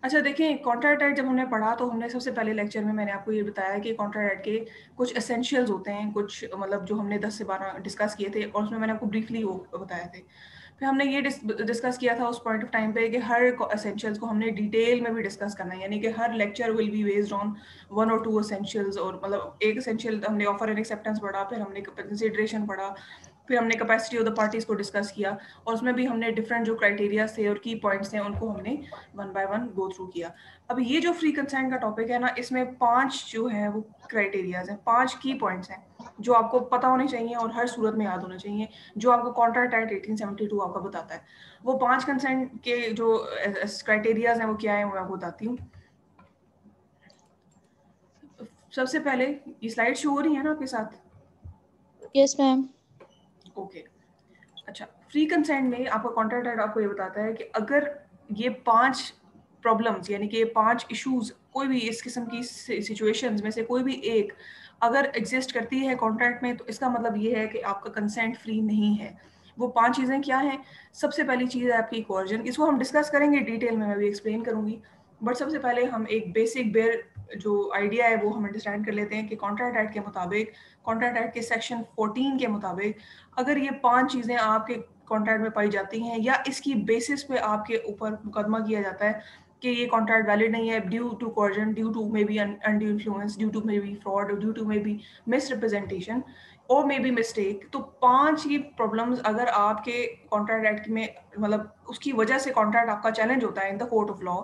अच्छा देखें, contract act जब हमने पढ़ा तो हमने सबसे पहले लेक्चर में मैंने आपको ये बताया कि कॉन्ट्रैक्ट एक्ट के कुछ एसेंशियल्स होते हैं, कुछ मतलब जो हमने 10 से 12 डिस्कस किए थे और उसमें मैंने आपको ब्रीफली वो बताए थे। फिर हमने ये डिस्कस किया था उस पॉइंट ऑफ टाइम पे कि हर एसेंशियल्स को हमने डिटेल में भी डिस्कस करना है, यानी कि हर lecture will be based on 1 और 2 एसेंशियल्स। और मतलब एक एसेंशियल हमने ऑफर एंड एक्सेप्टेंस पढ़ा, फिर हमने कंसिडरेशन पढ़ा, फिर हमने कैपेसिटी ऑफ द पार्टीज को डिस्कस किया, और उसमें भी हमने डिफरेंट जो क्राइटेरिया थे और की पॉइंट्स थे उनको हमने one by one go through किया। अब ये जो फ्री कंसेंट का टॉपिक है ना, इसमें 5 जो है वो क्राइटेरियाज हैं, 5 की पॉइंट्स हैं जो आपको पता होने चाहिए और हर सूरत में याद होने चाहिए, जो आपको कॉन्ट्रैक्ट एक्ट 1872 आपका बताता है। वो 5 कंसेंट के जो क्राइटेरियाज हैं वो क्या है वो मैं आपको बताती हूँ। सबसे पहले ये स्लाइड शो हो रही है ना आपके साथ? Yes ma'am. ओके। अच्छा, फ्री कंसेंट में आपका कॉन्ट्रैक्ट एक्ट आपको ये बताता है कि अगर ये 5 प्रॉब्लम्स यानी कि ये 5 इश्यूज, कोई भी इस किस्म की सिचुएशंस में से कोई भी एक अगर एग्जिस्ट करती है कॉन्ट्रैक्ट में, तो इसका मतलब ये है कि आपका कंसेंट फ्री नहीं है। वो 5 चीज़ें क्या हैं? सबसे पहली चीज़ है आपकी कोर्जन। इसको हम डिस्कस करेंगे डिटेल में, मैं भी एक्सप्लेन करूंगी, बट सबसे पहले हम एक बेसिक बेयर जो आइडिया है वो हम अंडरस्टैंड कर लेते हैं कि कॉन्ट्रैक्ट एक्ट के मुताबिक, कॉन्ट्रैक्ट एक्ट के सेक्शन 14 के मुताबिक, अगर ये 5 चीज़ें आपके कॉन्ट्रैक्ट में पाई जाती हैं या इसकी बेसिस पे आपके ऊपर मुकदमा किया जाता है कि ये कॉन्ट्रैक्ट वैलिड नहीं है due to coercion, due to may be undue influence, due to may be fraud, due to may be misrepresentation और मे बी मिस्टेक, तो 5 ये प्रॉब्लम्स अगर आपके कॉन्ट्रैक्ट एक्ट में मतलब उसकी वजह से कॉन्ट्रैक्ट आपका चैलेंज होता है इन द कोर्ट ऑफ लॉ,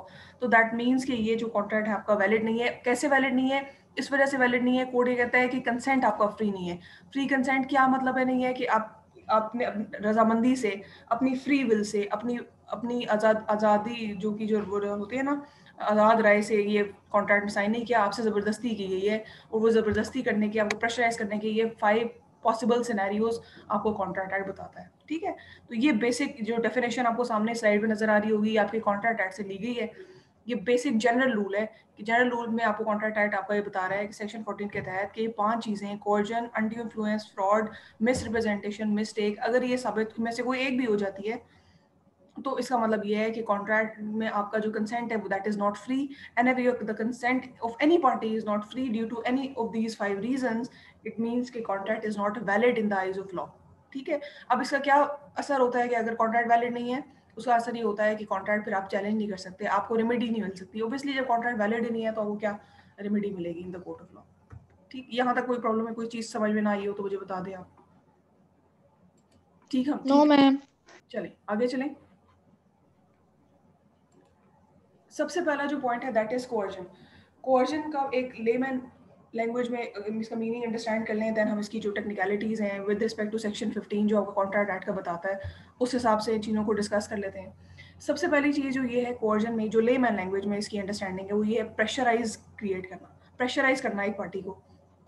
तो दैट मीन्स कि ये जो कॉन्ट्रैक्ट है आपका वैलिड नहीं है। कैसे वैलिड नहीं है? इस वजह से वैलिड नहीं है, कोर्ट ये कहता है कि कंसेंट आपका फ्री नहीं है। फ्री कंसेंट क्या मतलब है? नहीं है कि आप अपने रजामंदी से, अपनी फ्री विल से, अपनी अपनी आज़ादी जो कि जो होती है ना, आज़ाद राय से ये कॉन्ट्रैक्ट में साइन नहीं किया, आपसे ज़बरदस्ती की गई है, और वो ज़बरदस्ती करने के, आपको प्रेशराइज करने के ये 5 पॉसिबल सिनेरियोज आपको कॉन्ट्रैक्ट एक्ट बताता है। ठीक है, तो ये बेसिक जो डेफिनेशन आपको सामने स्लाइड में नजर आ रही होगी आपके कॉन्ट्रैक्ट एक्ट से ली गई है। ये बेसिक जनरल रूल है कि जनरल रूल में आपको कॉन्ट्रैक्ट एक्ट आपका ये बता रहा है कि सेक्शन 14 के तहत कि 5 चीज़ें, coercion, undue influence, fraud, miss representation, mistake, अगर ये साबित में से कोई एक भी हो जाती है, तो इसका मतलब ये है कि कॉन्ट्रैक्ट में आपका जो कंसेंट है वो that is not free, and if the consent of any party is not free due to any of these 5 reasons, it means कि contract is not valid in the eyes of law. ठीक है, अब इसका क्या असर होता है कि अगर कॉन्ट्रैक्ट वैलिड नहीं है, उसका असर ये होता है कि कॉन्ट्रैक्ट फिर आप चैलेंज नहीं कर सकते, आपको रेमेडी नहीं मिल सकती। ऑब्वियसली जब कॉन्ट्रैक्ट वैलिड ही नहीं है तो आपको क्या रेमेडी मिलेगी इन द कोर्ट ऑफ लॉ। ठीक, यहाँ तक कोई प्रॉब्लम है? कोई चीज़ समझ में ना आई हो तो मुझे बता दें आप। ठीक, हम नो ठीक है, मैम। चलें आगे चलें। सबसे पहला जो पॉइंट है दैट इज कोर्जन। कोर्जन का एक लेमैन लैंग्वेज में इसका मीनिंग अंडरस्टैंड कर लें, देन हम इसकी जो टेक्निकलिटीज़ हैं विद रिस्पेक्ट टू सेक्शन 15 जो आपका कॉन्ट्रैक्ट एक्ट का बताता है, उस हिसाब से इन चीज़ों को डिस्कस कर लेते हैं। सबसे पहली चीज़ जो ये है कोर्जन में, जो लेमैन लैंग्वेज में इसकी अंडरस्टैंडिंग है, वो ये है प्रेशराइज क्रिएट करना। प्रेशराइज करना एक पार्टी को,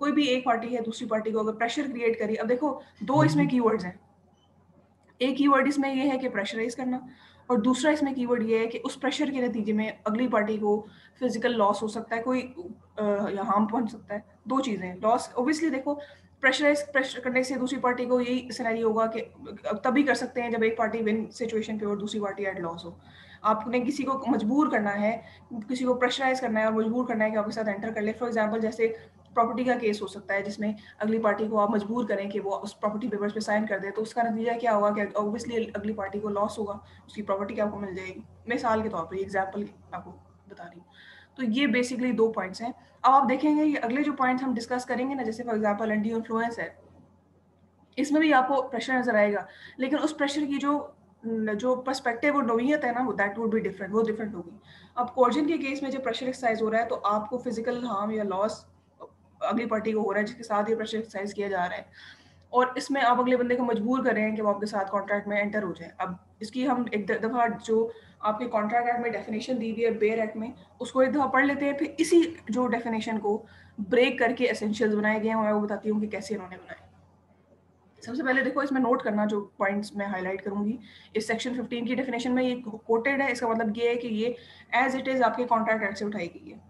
कोई भी एक पार्टी है दूसरी पार्टी को अगर प्रेशर क्रिएट करी, अब देखो दो इसमें कीवर्ड्स हैं, एक कीवर्ड इसमें ये है कि प्रेशराइज करना, और दूसरा इसमें कीवर्ड ये है कि उस प्रेशर के नतीजे में अगली पार्टी को फिजिकल लॉस हो सकता है, कोई या हार्म पहुंच सकता है। दो चीज़ें लॉस, ओबियसली देखो प्रेशर करने से दूसरी पार्टी को यही सिनेरियो होगा कि तभी कर सकते हैं जब एक पार्टी विन सिचुएशन पे और दूसरी पार्टी एट लॉस हो। आपने किसी को मजबूर करना है, किसी को प्रेशराइज करना है और मजबूर करना है कि आपके साथ एंटर कर ले। फॉर एग्जाम्पल जैसे प्रॉपर्टी का केस हो सकता है जिसमें अगली पार्टी को आप मजबूर करें कि वो उस प्रॉपर्टी पेपर्स पे साइन कर दे, तो उसका नतीजा क्या होगा कि ऑब्वियसली अगली पार्टी को लॉस होगा, उसकी प्रॉपर्टी आपको मिल जाएगी। मिसाल के तौर पर एग्जाम्पल आपको बता रही हूँ। तो ये बेसिकली 2 पॉइंट्स हैं। अब आप देखेंगे कि अगले जो पॉइंट्स हम डिस्कस करेंगे ना, जैसे फॉर एग्जाम्पल अनड्यू इन्फ्लुएंस है, इसमें भी आपको प्रेशर नजर आएगा, लेकिन उस प्रेशर की जो पर्सपेक्टिव और नोयत है ना, वो दैट वुड बी डिफरेंट, वो डिफरेंट होगी। अब कोर्जन के केस में जब प्रेशर एक्सरसाइज हो रहा है तो आपको फिजिकल हार्म या लॉस अगली पार्टी को हो रहा है जिसके साथ ये प्रेशर एक्सरसाइज किया जा रहा है, और इसमें आप अगले बंदे को मजबूर कर रहे हैं कि वो आपके साथ कॉन्ट्रैक्ट में एंटर हो जाए। अब इसकी हम एक दफ़ा जो आपके कॉन्ट्रैक्ट एक्ट में डेफिनेशन दी हुई है बेयर एक्ट में, उसको एक दफ़ा पढ़ लेते हैं, फिर इसी जो डेफिनेशन को ब्रेक करके एसेंशियल्स बनाए गए हैं, मैं वो बताती हूँ कि कैसे इन्होंने बनाए। सबसे पहले देखो इसमें नोट करना जो पॉइंट्स मैं हाईलाइट करूंगी, इस सेक्शन 15 की डेफिनेशन में ये कोटेड है। इसका मतलब ये है कि ये एज इट इज आपके कॉन्ट्रैक्ट एक्ट से उठाई गई है।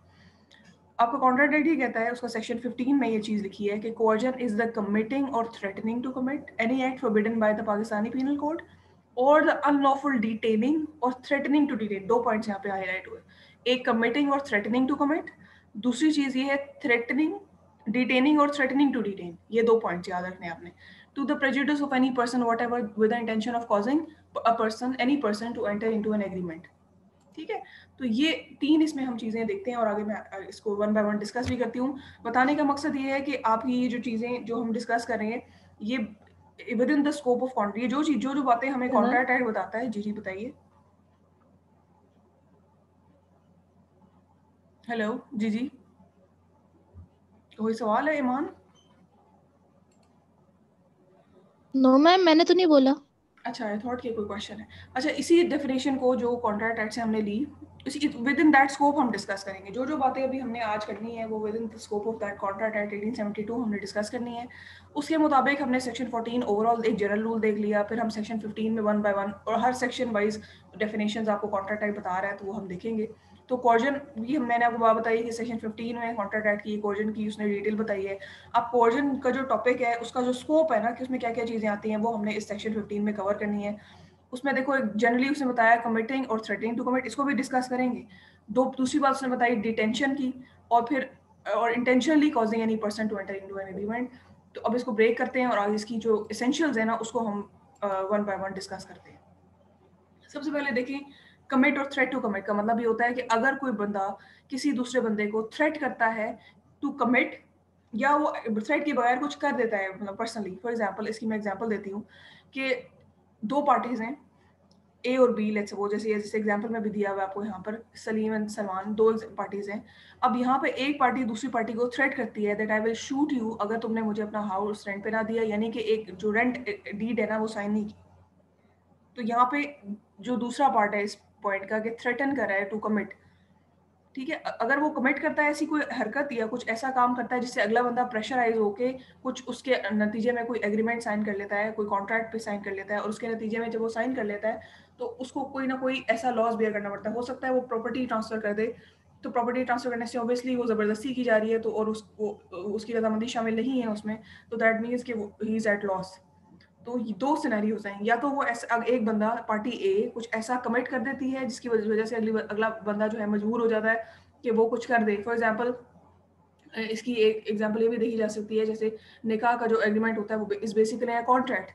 आपका कॉन्ट्रैक्ट एक्ट ही कहता है, उसका सेक्शन 15 में ये चीज लिखी है कि कोर्जन इज द कमिटिंग और threatening to commit any act forbidden by the Pakistani penal code और द अनलॉफुल डिटेनिंग और थ्रेटनिंग टू डिटेन, 2 पॉइंट्स यहाँ पे हाईलाइट हुए, एक कमिटिंग और थ्रेटनिंग टू कमिट, दूसरी चीज ये है थ्रेटनिंग, डिटेनिंग और थ्रेटनिंग टू डिटेन, ये 2 पॉइंट्स याद रखने आपने। To the prejudice of any person whatever with the intention of causing a person any person to enter into an agreement. ठीक है, तो ये 3 इसमें हम चीजें देखते हैं और आगे मैं इसको वन बाय वन डिस्कस भी करती हूँ। बताने का मकसद ये है कि आपकी ये जो चीजें जो हम डिस्कस कर रहे हैं ये with in the scope of contract, ये जो चीज जो बातें हमें कॉन्ट्रैक्ट एक्ट बताता है। जी जी बताइए। हेलो जी जी, कोई सवाल है ईमान? नो मैम, मैंने तो नहीं बोला। अच्छा, आई थॉट कि कोई क्वेश्चन है। अच्छा, इसी डेफिनेशन को जो कॉन्ट्रैक्ट एक्ट से हमने ली, इसी विद इन दैट स्कोप हम डिस्कस करेंगे। जो जो बातें अभी हमने आज करनी है वो with in the scope of that contract act 1872 हमने डिस्कस करनी है। उसके मुताबिक हमने सेक्शन 14 ओवरऑल एक जनरल रूल देख लिया, फिर हम सेक्शन 15 में वन बाय वन और हर सेक्शन वाइज डेफिनेशंस आपको कॉन्ट्रैक्ट एक्ट बता रहा है तो वो हम देखेंगे। तो कॉर्जन भी मैंने आपको बात बताई कि सेक्शन 15 में कॉन्ट्रैक्ट एक्ट की कॉर्जन की उसने डिटेल बताई है। अब कॉर्जन का जो टॉपिक है उसका जो स्कोप है ना कि उसमें क्या क्या चीज़ें आती हैं वो हमने इस सेक्शन 15 में कवर करनी है। उसमें देखो जनरली उसने बताया कमिटिंग और थ्रेटनिंग टू कमिट, इसको भी डिस्कस करेंगे। दूसरी बात उसने बताई डिटेंशन की, और फिर और intentionally causing any person to enter into an agreement. तो अब इसको ब्रेक करते हैं और आगे इसकी जो एसेंशियल्स है ना उसको हम वन बाय वन डिस्कस करते हैं। सबसे पहले देखें कमिट और थ्रेट टू कमिट का मतलब ये होता है कि अगर कोई बंदा किसी दूसरे बंदे को थ्रेट करता है टू कमिट, या वो थ्रेट के बगैर कुछ कर देता है मतलब पर्सनली। फॉर एग्जांपल इसकी मैं एग्जांपल देती हूँ कि 2 पार्टीज हैं ए और बी, लेट्स सपोज, जैसे जैसे एग्जांपल में भी दिया हुआ है आपको यहाँ पर सलीम एंड सलमान, 2 पार्टीज हैं। अब यहाँ पे एक पार्टी दूसरी पार्टी को थ्रेट करती है that I will shoot you अगर तुमने मुझे अपना हाउस रेंट पे ना दिया, यानी कि एक जो रेंट डीड है ना वो साइन नहीं की। तो यहाँ पे जो दूसरा पार्ट है इस पॉइंट का कि थ्रेटन कर रहा है टू कमिट, ठीक है, अगर वो कमिट करता है ऐसी कोई हरकत या कुछ ऐसा काम करता है जिससे अगला बंदा प्रेशराइज होके कुछ उसके नतीजे में कोई एग्रीमेंट साइन कर लेता है, कोई कॉन्ट्रैक्ट पे साइन कर लेता है, और उसके नतीजे में जब वो साइन कर लेता है तो उसको कोई ना कोई ऐसा लॉस बेयर करना पड़ता है। हो सकता है वो प्रॉपर्टी ट्रांसफर कर दे, तो प्रॉपर्टी ट्रांसफर करने से ऑब्वियसली वो ज़बरदस्ती की जा रही है तो, और उसकी रजामंदी शामिल नहीं है उसमें, तो दैट मीन्स कि ही इज़ एट लॉस। तो 2 सिनेरियोज हैं, या तो वो ऐसा एक बंदा पार्टी ए कुछ ऐसा कमिट कर देती है जिसकी वजह से अगला बंदा जो है मजबूर हो जाता है कि वो कुछ कर दे। फॉर एग्जांपल इसकी एक एग्जांपल ये भी देखी जा सकती है, जैसे निकाह का जो एग्रीमेंट होता है वो इस बेसिकली है कॉन्ट्रैक्ट।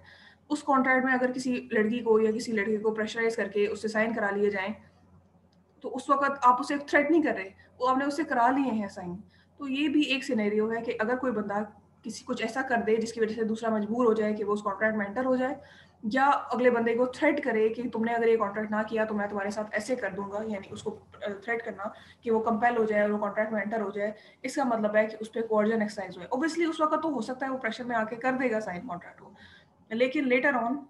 उस कॉन्ट्रैक्ट में अगर किसी लड़की को या किसी लड़के को प्रेशराइज करके उससे साइन करा लिए जाएं, तो उस वक्त आप उसे थ्रेट नहीं कर रहे, वो आपने उससे करा लिए हैं साइन। तो ये भी एक सिनेरियो है कि अगर कोई बंदा किसी कुछ ऐसा कर दे जिसकी वजह से दूसरा मजबूर हो जाए कि वो उस कॉन्ट्रैक्ट में एंटर हो जाए, या अगले बंदे को थ्रेट करे कि तुमने अगर ये कॉन्ट्रैक्ट ना किया तो मैं तुम्हारे साथ ऐसे कर दूंगा, यानी उसको थ्रेट करना कि वो कंपेल हो जाए और वो कॉन्ट्रैक्ट में एंटर हो जाए। इसका मतलब है कि उस पर कोर्जन एक्सरसाइज हुए। ऑब्वियसली उस वक्त तो हो सकता है वो प्रेशर में आके कर देगा साइन कॉन्ट्रैक्ट को, लेकिन लेटर ऑन।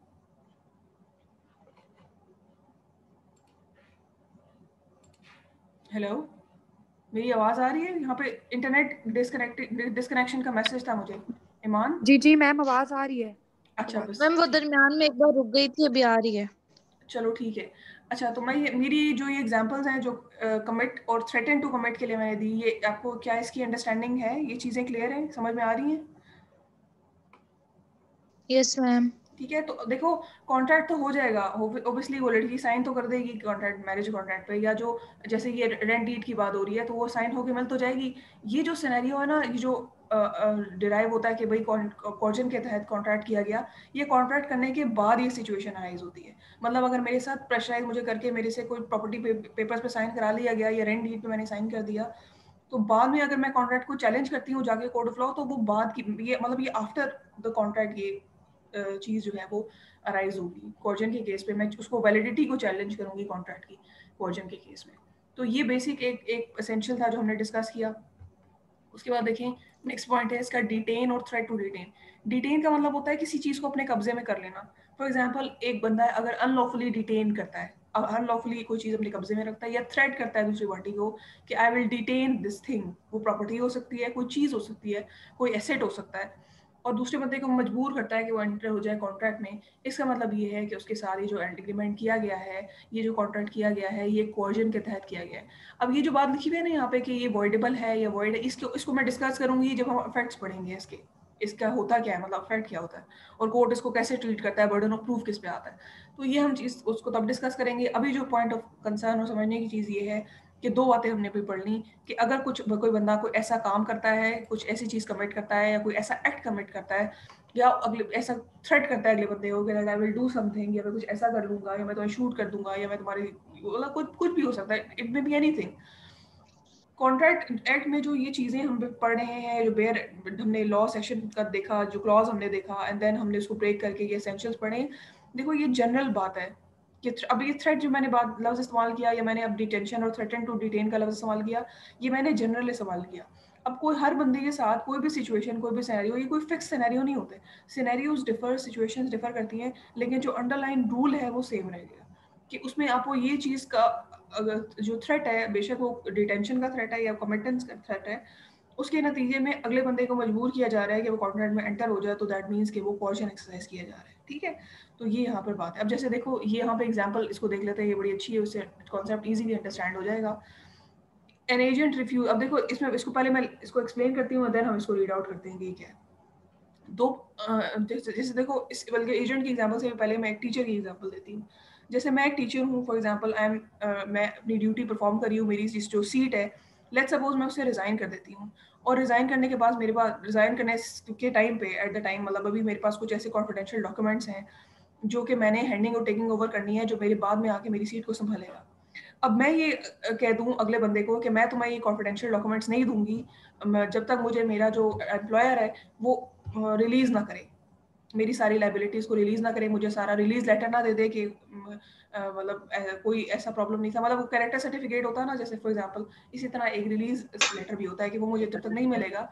हेलो, मेरी आवाज़ आ रही है? यहाँ पे इंटरनेट डिस्कनेक्शन का मैसेज था मुझे। ईमान? जी जी मैम, आवाज आ रही है। अच्छा बस, मैम वो दरमियान में एक बार रुक गई थी, अभी आ रही है। चलो ठीक है। अच्छा, तो मैं मेरी जो ये एग्जांपल्स हैं जो कमिट और थ्रेटन टू कमिट के लिए मैंने दी, ये आपको क्या इसकी अंडरस्टैंडिंग है? ये चीज़ें क्लियर हैं, समझ में आ रही हैं? Yes ma'am. ठीक है, तो देखो कॉन्ट्रैक्ट तो हो जाएगा, ऑब्वियसली वो लड़की साइन तो कर देगी कॉन्ट्रैक्ट, मैरिज कॉन्ट्रैक्ट पे, या जो जैसे ये रेंट डीड की बात हो रही है तो वो साइन होके मिल तो जाएगी। ये जो सिनेरियो है ना, ये जो डिराइव होता है कि भाई कॉर्जन के तहत कॉन्ट्रैक्ट किया गया, ये कॉन्ट्रैक्ट करने के बाद ये सिचुएशन अराइज होती है। मतलब अगर मेरे साथ प्रेशराइज मुझे करके मेरे से कोई प्रॉपर्टी पेपर्स पे साइन करा लिया गया या रेंट डीड पे मैंने साइन कर दिया, तो बाद में अगर मैं कॉन्ट्रैक्ट को चैलेंज करती हूँ जाके कोर्ट ऑफ लॉ, तो वो बाद की ये मतलब ये आफ्टर द कॉन्ट्रैक्ट ये चीज़ जो है वो अराइज होगी। कॉर्जन के केस पे मैं उसको वैलिडिटी को चैलेंज करूंगी कॉन्ट्रैक्ट की कॉर्जन के केस में। तो ये बेसिक एक एसेंशियल था जो हमने डिस्कस किया। उसके बाद देखें नेक्स्ट पॉइंट है इसका डिटेन और थ्रेट टू डिटेन। डिटेन का मतलब होता है किसी चीज़ को अपने कब्जे में कर लेना। फॉर एग्जाम्पल एक बंदा है अगर अनलॉफुली डिटेन करता है, अब अनलॉफुली कोई चीज़ अपने कब्जे में रखता है या थ्रेट करता है दूसरी पार्टी को कि I will detain this thing, वो प्रॉपर्टी हो सकती है, कोई चीज़ हो सकती है, कोई एसेट हो सकता है, और दूसरे बंदे को मजबूर करता है कि वो एंटर हो जाए कॉन्ट्रैक्ट में। इसका मतलब ये है कि उसके साथ ये जो एग्रीमेंट किया गया है, ये जो कॉन्ट्रैक्ट किया गया है, ये कोर्जन के तहत किया गया है। अब ये जो बात लिखी हुई है ना यहाँ पे कि ये वॉइडेबल है या वॉइड है, इसको इसको मैं डिस्कस करूंगी जब हम इफेक्ट्स पढ़ेंगे इसके। इसका होता क्या है, मतलब इफेक्ट क्या होता है, और कोर्ट इसको कैसे ट्रीट करता है, बर्डन ऑफ प्रूफ किस पे आता है। तो ये हम चीज़ उसको तब डिस्कस करेंगे। अभी जो पॉइंट ऑफ कंसर्न और समझने की चीज़ ये है कि दो बातें हमने भी पढ़ ली कि अगर कोई बंदा कोई ऐसा काम करता है, कुछ ऐसी चीज़ कमिट करता है, या कोई ऐसा एक्ट कमिट करता है, या अगले ऐसा थ्रेट करता है अगले बंदे को कि आई विल डू समथिंग, या मैं कुछ ऐसा कर लूंगा, या मैं तुम्हें शूट कर दूंगा, या मैं तुम्हारी, मतलब कुछ कुछ भी हो सकता है, it may be anything. Contract act में जो ये चीज़ें हम पढ़ रहे हैं, जो बेयर हमने लॉ सेक्शन का देखा, जो क्लॉज हमने देखा, एंड देन हमने उसको ब्रेक करके ये एसेंशियल्स पढ़े। देखो ये जनरल बात है कि अब ये थ्रेट जो मैंने बात लफ्ज़ इस्तेमाल किया, या मैंने अब डिटेंशन और थ्रेटन टू डिटेन का लफ्ज़ इस्तेमाल किया, ये मैंने जनरल इस्तेमाल किया। अब कोई हर बंदे के साथ कोई भी सिचुएशन, कोई भी सिनेरियो, ये कोई फिक्स सिनेरियो नहीं होते। सिनेरियोज डिफर, सिचुएशंस डिफर करती हैं, लेकिन जो अंडरलाइन रूल है वो सेम रहेगा कि उसमें आपको ये चीज़ का, अगर जो थ्रेट है, बेशक वो डिटेंशन का थ्रेट है या कमिटेंस का थ्रेट है, उसके नतीजे में अगले बंदे को मजबूर किया जा रहा है कि वो कॉन्ट्रैक्ट में एंटर हो जाए, तो दैट मीन्स कि वो कॉशन एक्सरसाइज किया जा रहा है। ठीक है, तो ये यहाँ पर बात है। अब जैसे देखो ये यहाँ पे एग्जांपल इसको देख लेते हैं, ये बड़ी अच्छी है, उससे कॉन्सेप्ट इजीली अंडरस्टैंड हो जाएगा। एन एजेंट रिफ्यूज, अब देखो इसमें इसको पहले मैं इसको एक्सप्लेन करती हूँ, देन हम इसको रीड आउट करते हैं कि क्या है। दो जैसे देखो इस, बल्कि एजेंट की एग्जांपल से पहले मैं एक टीचर की एग्जांपल देती हूँ। जैसे मैं एक टीचर हूँ, फॉर एग्जांपल मैं अपनी ड्यूटी परफॉर्म कर रही हूँ, मेरी जो सीट है, लेट्स सपोज मैं उससे रिजाइन कर देती हूँ, और रिजाइन करने के बाद मेरे पास, रिजाइन करने के टाइम पे, एट द टाइम, मतलब अभी मेरे पास कुछ ऐसे कॉन्फिडेंशियल डॉक्यूमेंट्स हैं जो कि मैंने हैंडिंग और टेकिंग ओवर करनी है, जो मेरे बाद में आके मेरी सीट को संभालेगा। अब मैं ये कह दूं अगले बंदे को कि मैं तुम्हें ये कॉन्फिडेंशियल डॉक्यूमेंट्स नहीं दूंगी जब तक मुझे मेरा जो एम्प्लॉयर है वो रिलीज ना करे, मेरी सारी लाइबिलिटीज को रिलीज ना करे, मुझे सारा रिलीज लेटर ना दे दे कि मतलब कोई ऐसा प्रॉब्लम नहीं था, मतलब कैरेक्टर सर्टिफिकेट होता है ना, जैसे फॉर एग्जांपल, इसी तरह एक रिलीज लेटर भी होता है कि वो मुझे जब तक नहीं मिलेगा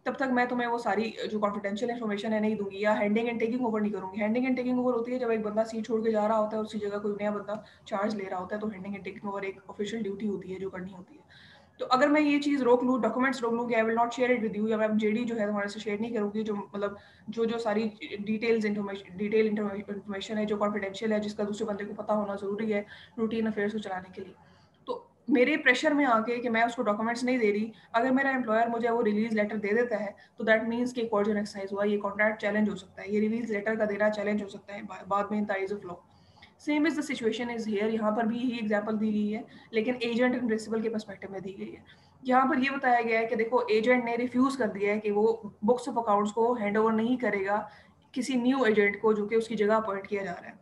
तब तक मैं तुम्हें वो सारी जो कॉन्फिडेंशियल इन्फॉर्मेशन है नहीं दूंगी, या हैंडिंग एंड टेकिंग ओवर नहीं करूंगी। हैंडिंग एंड टेकिंग ओवर होती है जब एक बंदा सीट छोड़ के जा रहा होता है, उसी जगह कोई नया बंदा चार्ज ले रहा होता है, तो हैंडिंग एंड टेकिंग ओवर एक ऑफिशियल ड्यूटी होती है जो करनी होती है। तो अगर मैं ये चीज़ रोक लूँ, डॉक्यूमेंट्स रोक लूँ कि I will not share it with you, या मैं जेडी जो है तुम्हारे से शेयर नहीं करूँगी, जो मतलब जो जो सारी डिटेल इन्फॉर्मेशन है जो कॉन्फिडेंशियल है, जिसका दूसरे बंदे को पता होना ज़रूरी है रूटीन अफेयर्स को चलाने के लिए, तो मेरे प्रेशर में आके कि मैं उसको डॉक्यूमेंट्स नहीं दे रही, अगर मेरा एम्प्लॉयर मुझे वो रिलीज लेटर दे देता है, तो दैट मीन्स कि कोर्जन एक्सरसाइज हुआ, ये कॉन्ट्रैक्ट चैलेंज हो सकता है, ये रिलीज लेटर का देना चैलेंज हो सकता है बाद में इन the eyes of law. Same is the situation is here, यहाँ पर भी यही एग्जांपल दी गई है, लेकिन एजेंट एंड प्रिंसिपल के पर्सपेक्टिव में दी गई है। यहाँ पर ये बताया गया है कि देखो एजेंट ने रिफ्यूज कर दिया है कि वो बुक्स ऑफ अकाउंट्स को हैंड ओवर नहीं करेगा किसी न्यू एजेंट को जो कि उसकी जगह अपॉइंट किया जा रहा है।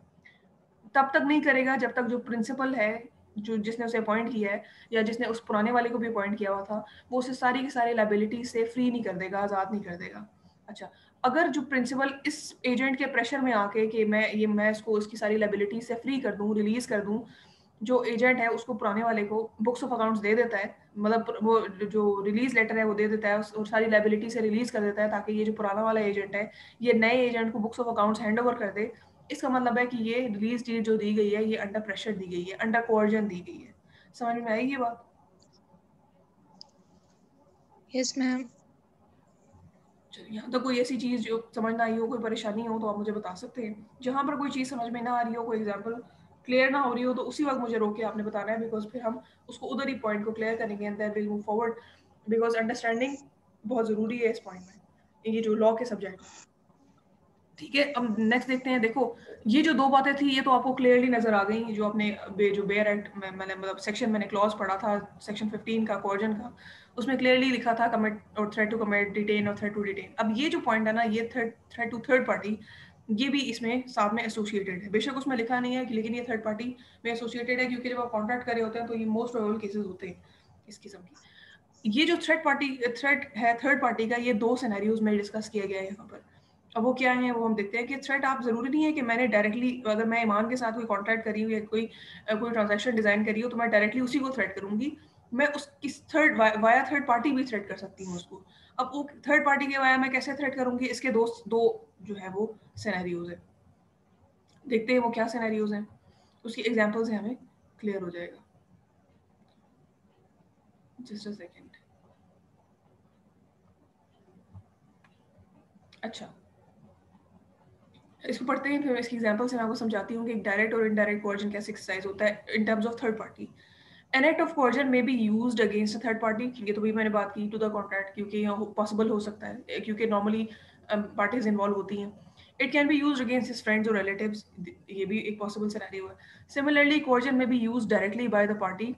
तब तक नहीं करेगा जब तक जो प्रिंसिपल है, जो जिसने उसे अपॉइंट किया है, या जिसने उस पुराने वाले को भी अपॉइंट किया हुआ था, वो उसे सारी की सारी लाइबिलिटी से फ्री नहीं कर देगा, आज़ाद नहीं कर देगा। अच्छा, अगर जो प्रिंसिपल इस एजेंट के प्रेशर में आके कि मैं इसको इसकी सारी लाइबिलिटी से फ्री कर दूं, रिलीज कर दूं, जो एजेंट है उसको पुराने वाले को बुक्स ऑफ अकाउंट्स दे देता है, मतलब वो जो रिलीज लेटर है वो दे देता है, और सारी लाइबिलिटी से रिलीज कर देता है, ताकि ये जो पुराना वाला एजेंट है ये नए एजेंट को books of accounts hand over कर दे। इसका मतलब है कि ये रिलीज डेट जो दी गई है ये अंडर प्रेशर दी गई है, अंडर कोर्जन दी गई है। समझ में आई ये बात? Yes ma'am. चलिए, यहाँ तक कोई ऐसी चीज़ जो समझ ना आई हो, कोई परेशानी हो, तो आप मुझे बता सकते हैं। जहाँ पर कोई चीज़ समझ में ना आ रही हो, कोई एग्जाम्पल क्लियर ना हो रही हो, तो उसी वक्त मुझे रोक के आपने बताना है, बिकॉज फिर हम उसको उधर ही पॉइंट को क्लियर करेंगे, and then will move forward, because understanding बहुत ज़रूरी है इस पॉइंट में, ये जो लॉ के सब्जेक्ट में। ठीक है, अब नेक्स्ट देखते हैं। देखो ये जो दो बातें थी ये तो आपको क्लियरली नजर आ गई, जो अपने जो बेयर एक्ट में मैंने मतलब सेक्शन मैंने क्लॉज पढ़ा था, सेक्शन 15 का कोर्जन का, उसमें क्लियरली लिखा था कमिट और थ्रेट टू कमिट, डिटेन और थ्रेट टू डिटेन। अब ये जो पॉइंट है ना, ये थ्रेट टू थर्ड पार्टी, ये भी इसमें साथ में एसोसिएटेड है। बेशक उसमें लिखा नहीं है लेकिन ये थर्ड पार्टी में एसोसिएटेड है, क्योंकि जब आप कॉन्ट्रैक्ट कर रहे होते हैं तो ये मोस्ट प्रोबेबल केसेस होते हैं इस किस्म की। ये जो थ्रेट है थर्ड पार्टी का, ये दो सिनेरियोज में डिस्कस किया गया है यहाँ पर। अब वो क्या है वो हम देखते हैं कि थ्रेट आप ज़रूरी नहीं है कि मैंने डायरेक्टली, अगर मैं ईमान के साथ कोई कॉन्ट्रैक्ट करी हूँ या कोई ट्रांजैक्शन डिज़ाइन करी हो, तो मैं डायरेक्टली उसी को थ्रेट करूँगी। मैं उसकी वाया थर्ड पार्टी भी थ्रेट कर सकती हूँ उसको। अब वो थर्ड पार्टी के वाया मैं कैसे थ्रेट करूँगी, इसके दो दो जो है वो सिनेरियोज है। देखते हैं वो क्या सिनेरियोज हैं, उसकी एग्जाम्पल से हमें क्लियर हो जाएगा। Just a second. अच्छा, इसको पढ़ते हैं, फिर इसकी एग्जांपल से मैं आपको समझाती हूँ कि डायरेक्ट और इनडायरेक्ट कोर्जन कैसे एक्सरसाइज होता है in terms of third party. An act of coercion may be used against a third party, ये तो भी मैंने बात की, टू द कॉन्ट्रैक्ट, क्योंकि यहाँ पॉसिबल हो सकता है, क्योंकि नॉर्मली पार्टीज इन्वॉल्व होती हैं. It can be used against his friends और रिलेटिव्स. ये भी एक पॉसिबल सिनेरियो है. Similarly coercion may be used directly by the party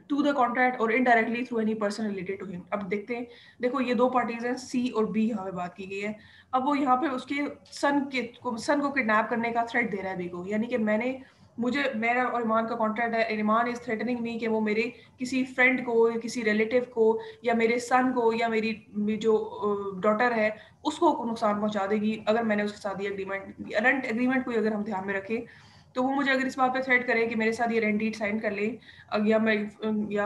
to the contract और indirectly through any person related to him. अब देखते हैं, देखो ये दो पार्टीज हैं, सी और बी यहाँ पे बात की गई है. अब वो यहाँ पे उसके सन को किडनैप करने का थ्रेट दे रहा है बी को, यानी कि मेरा और ईमान का कॉन्ट्रैक्ट है. ईमान इज थ्रेटनिंग मी कि वो मेरे किसी फ्रेंड को या किसी रिलेटिव को या मेरे सन को या मेरी जो डॉटर है उसको नुकसान पहुंचा देगी अगर मैंने उसके साथ ये रेंट एग्रीमेंट कोई अगर हम ध्यान में रखें, तो वो मुझे अगर इस बात पे थ्रेट करे कि मेरे साथ ये रेंट डीड साइन कर ले या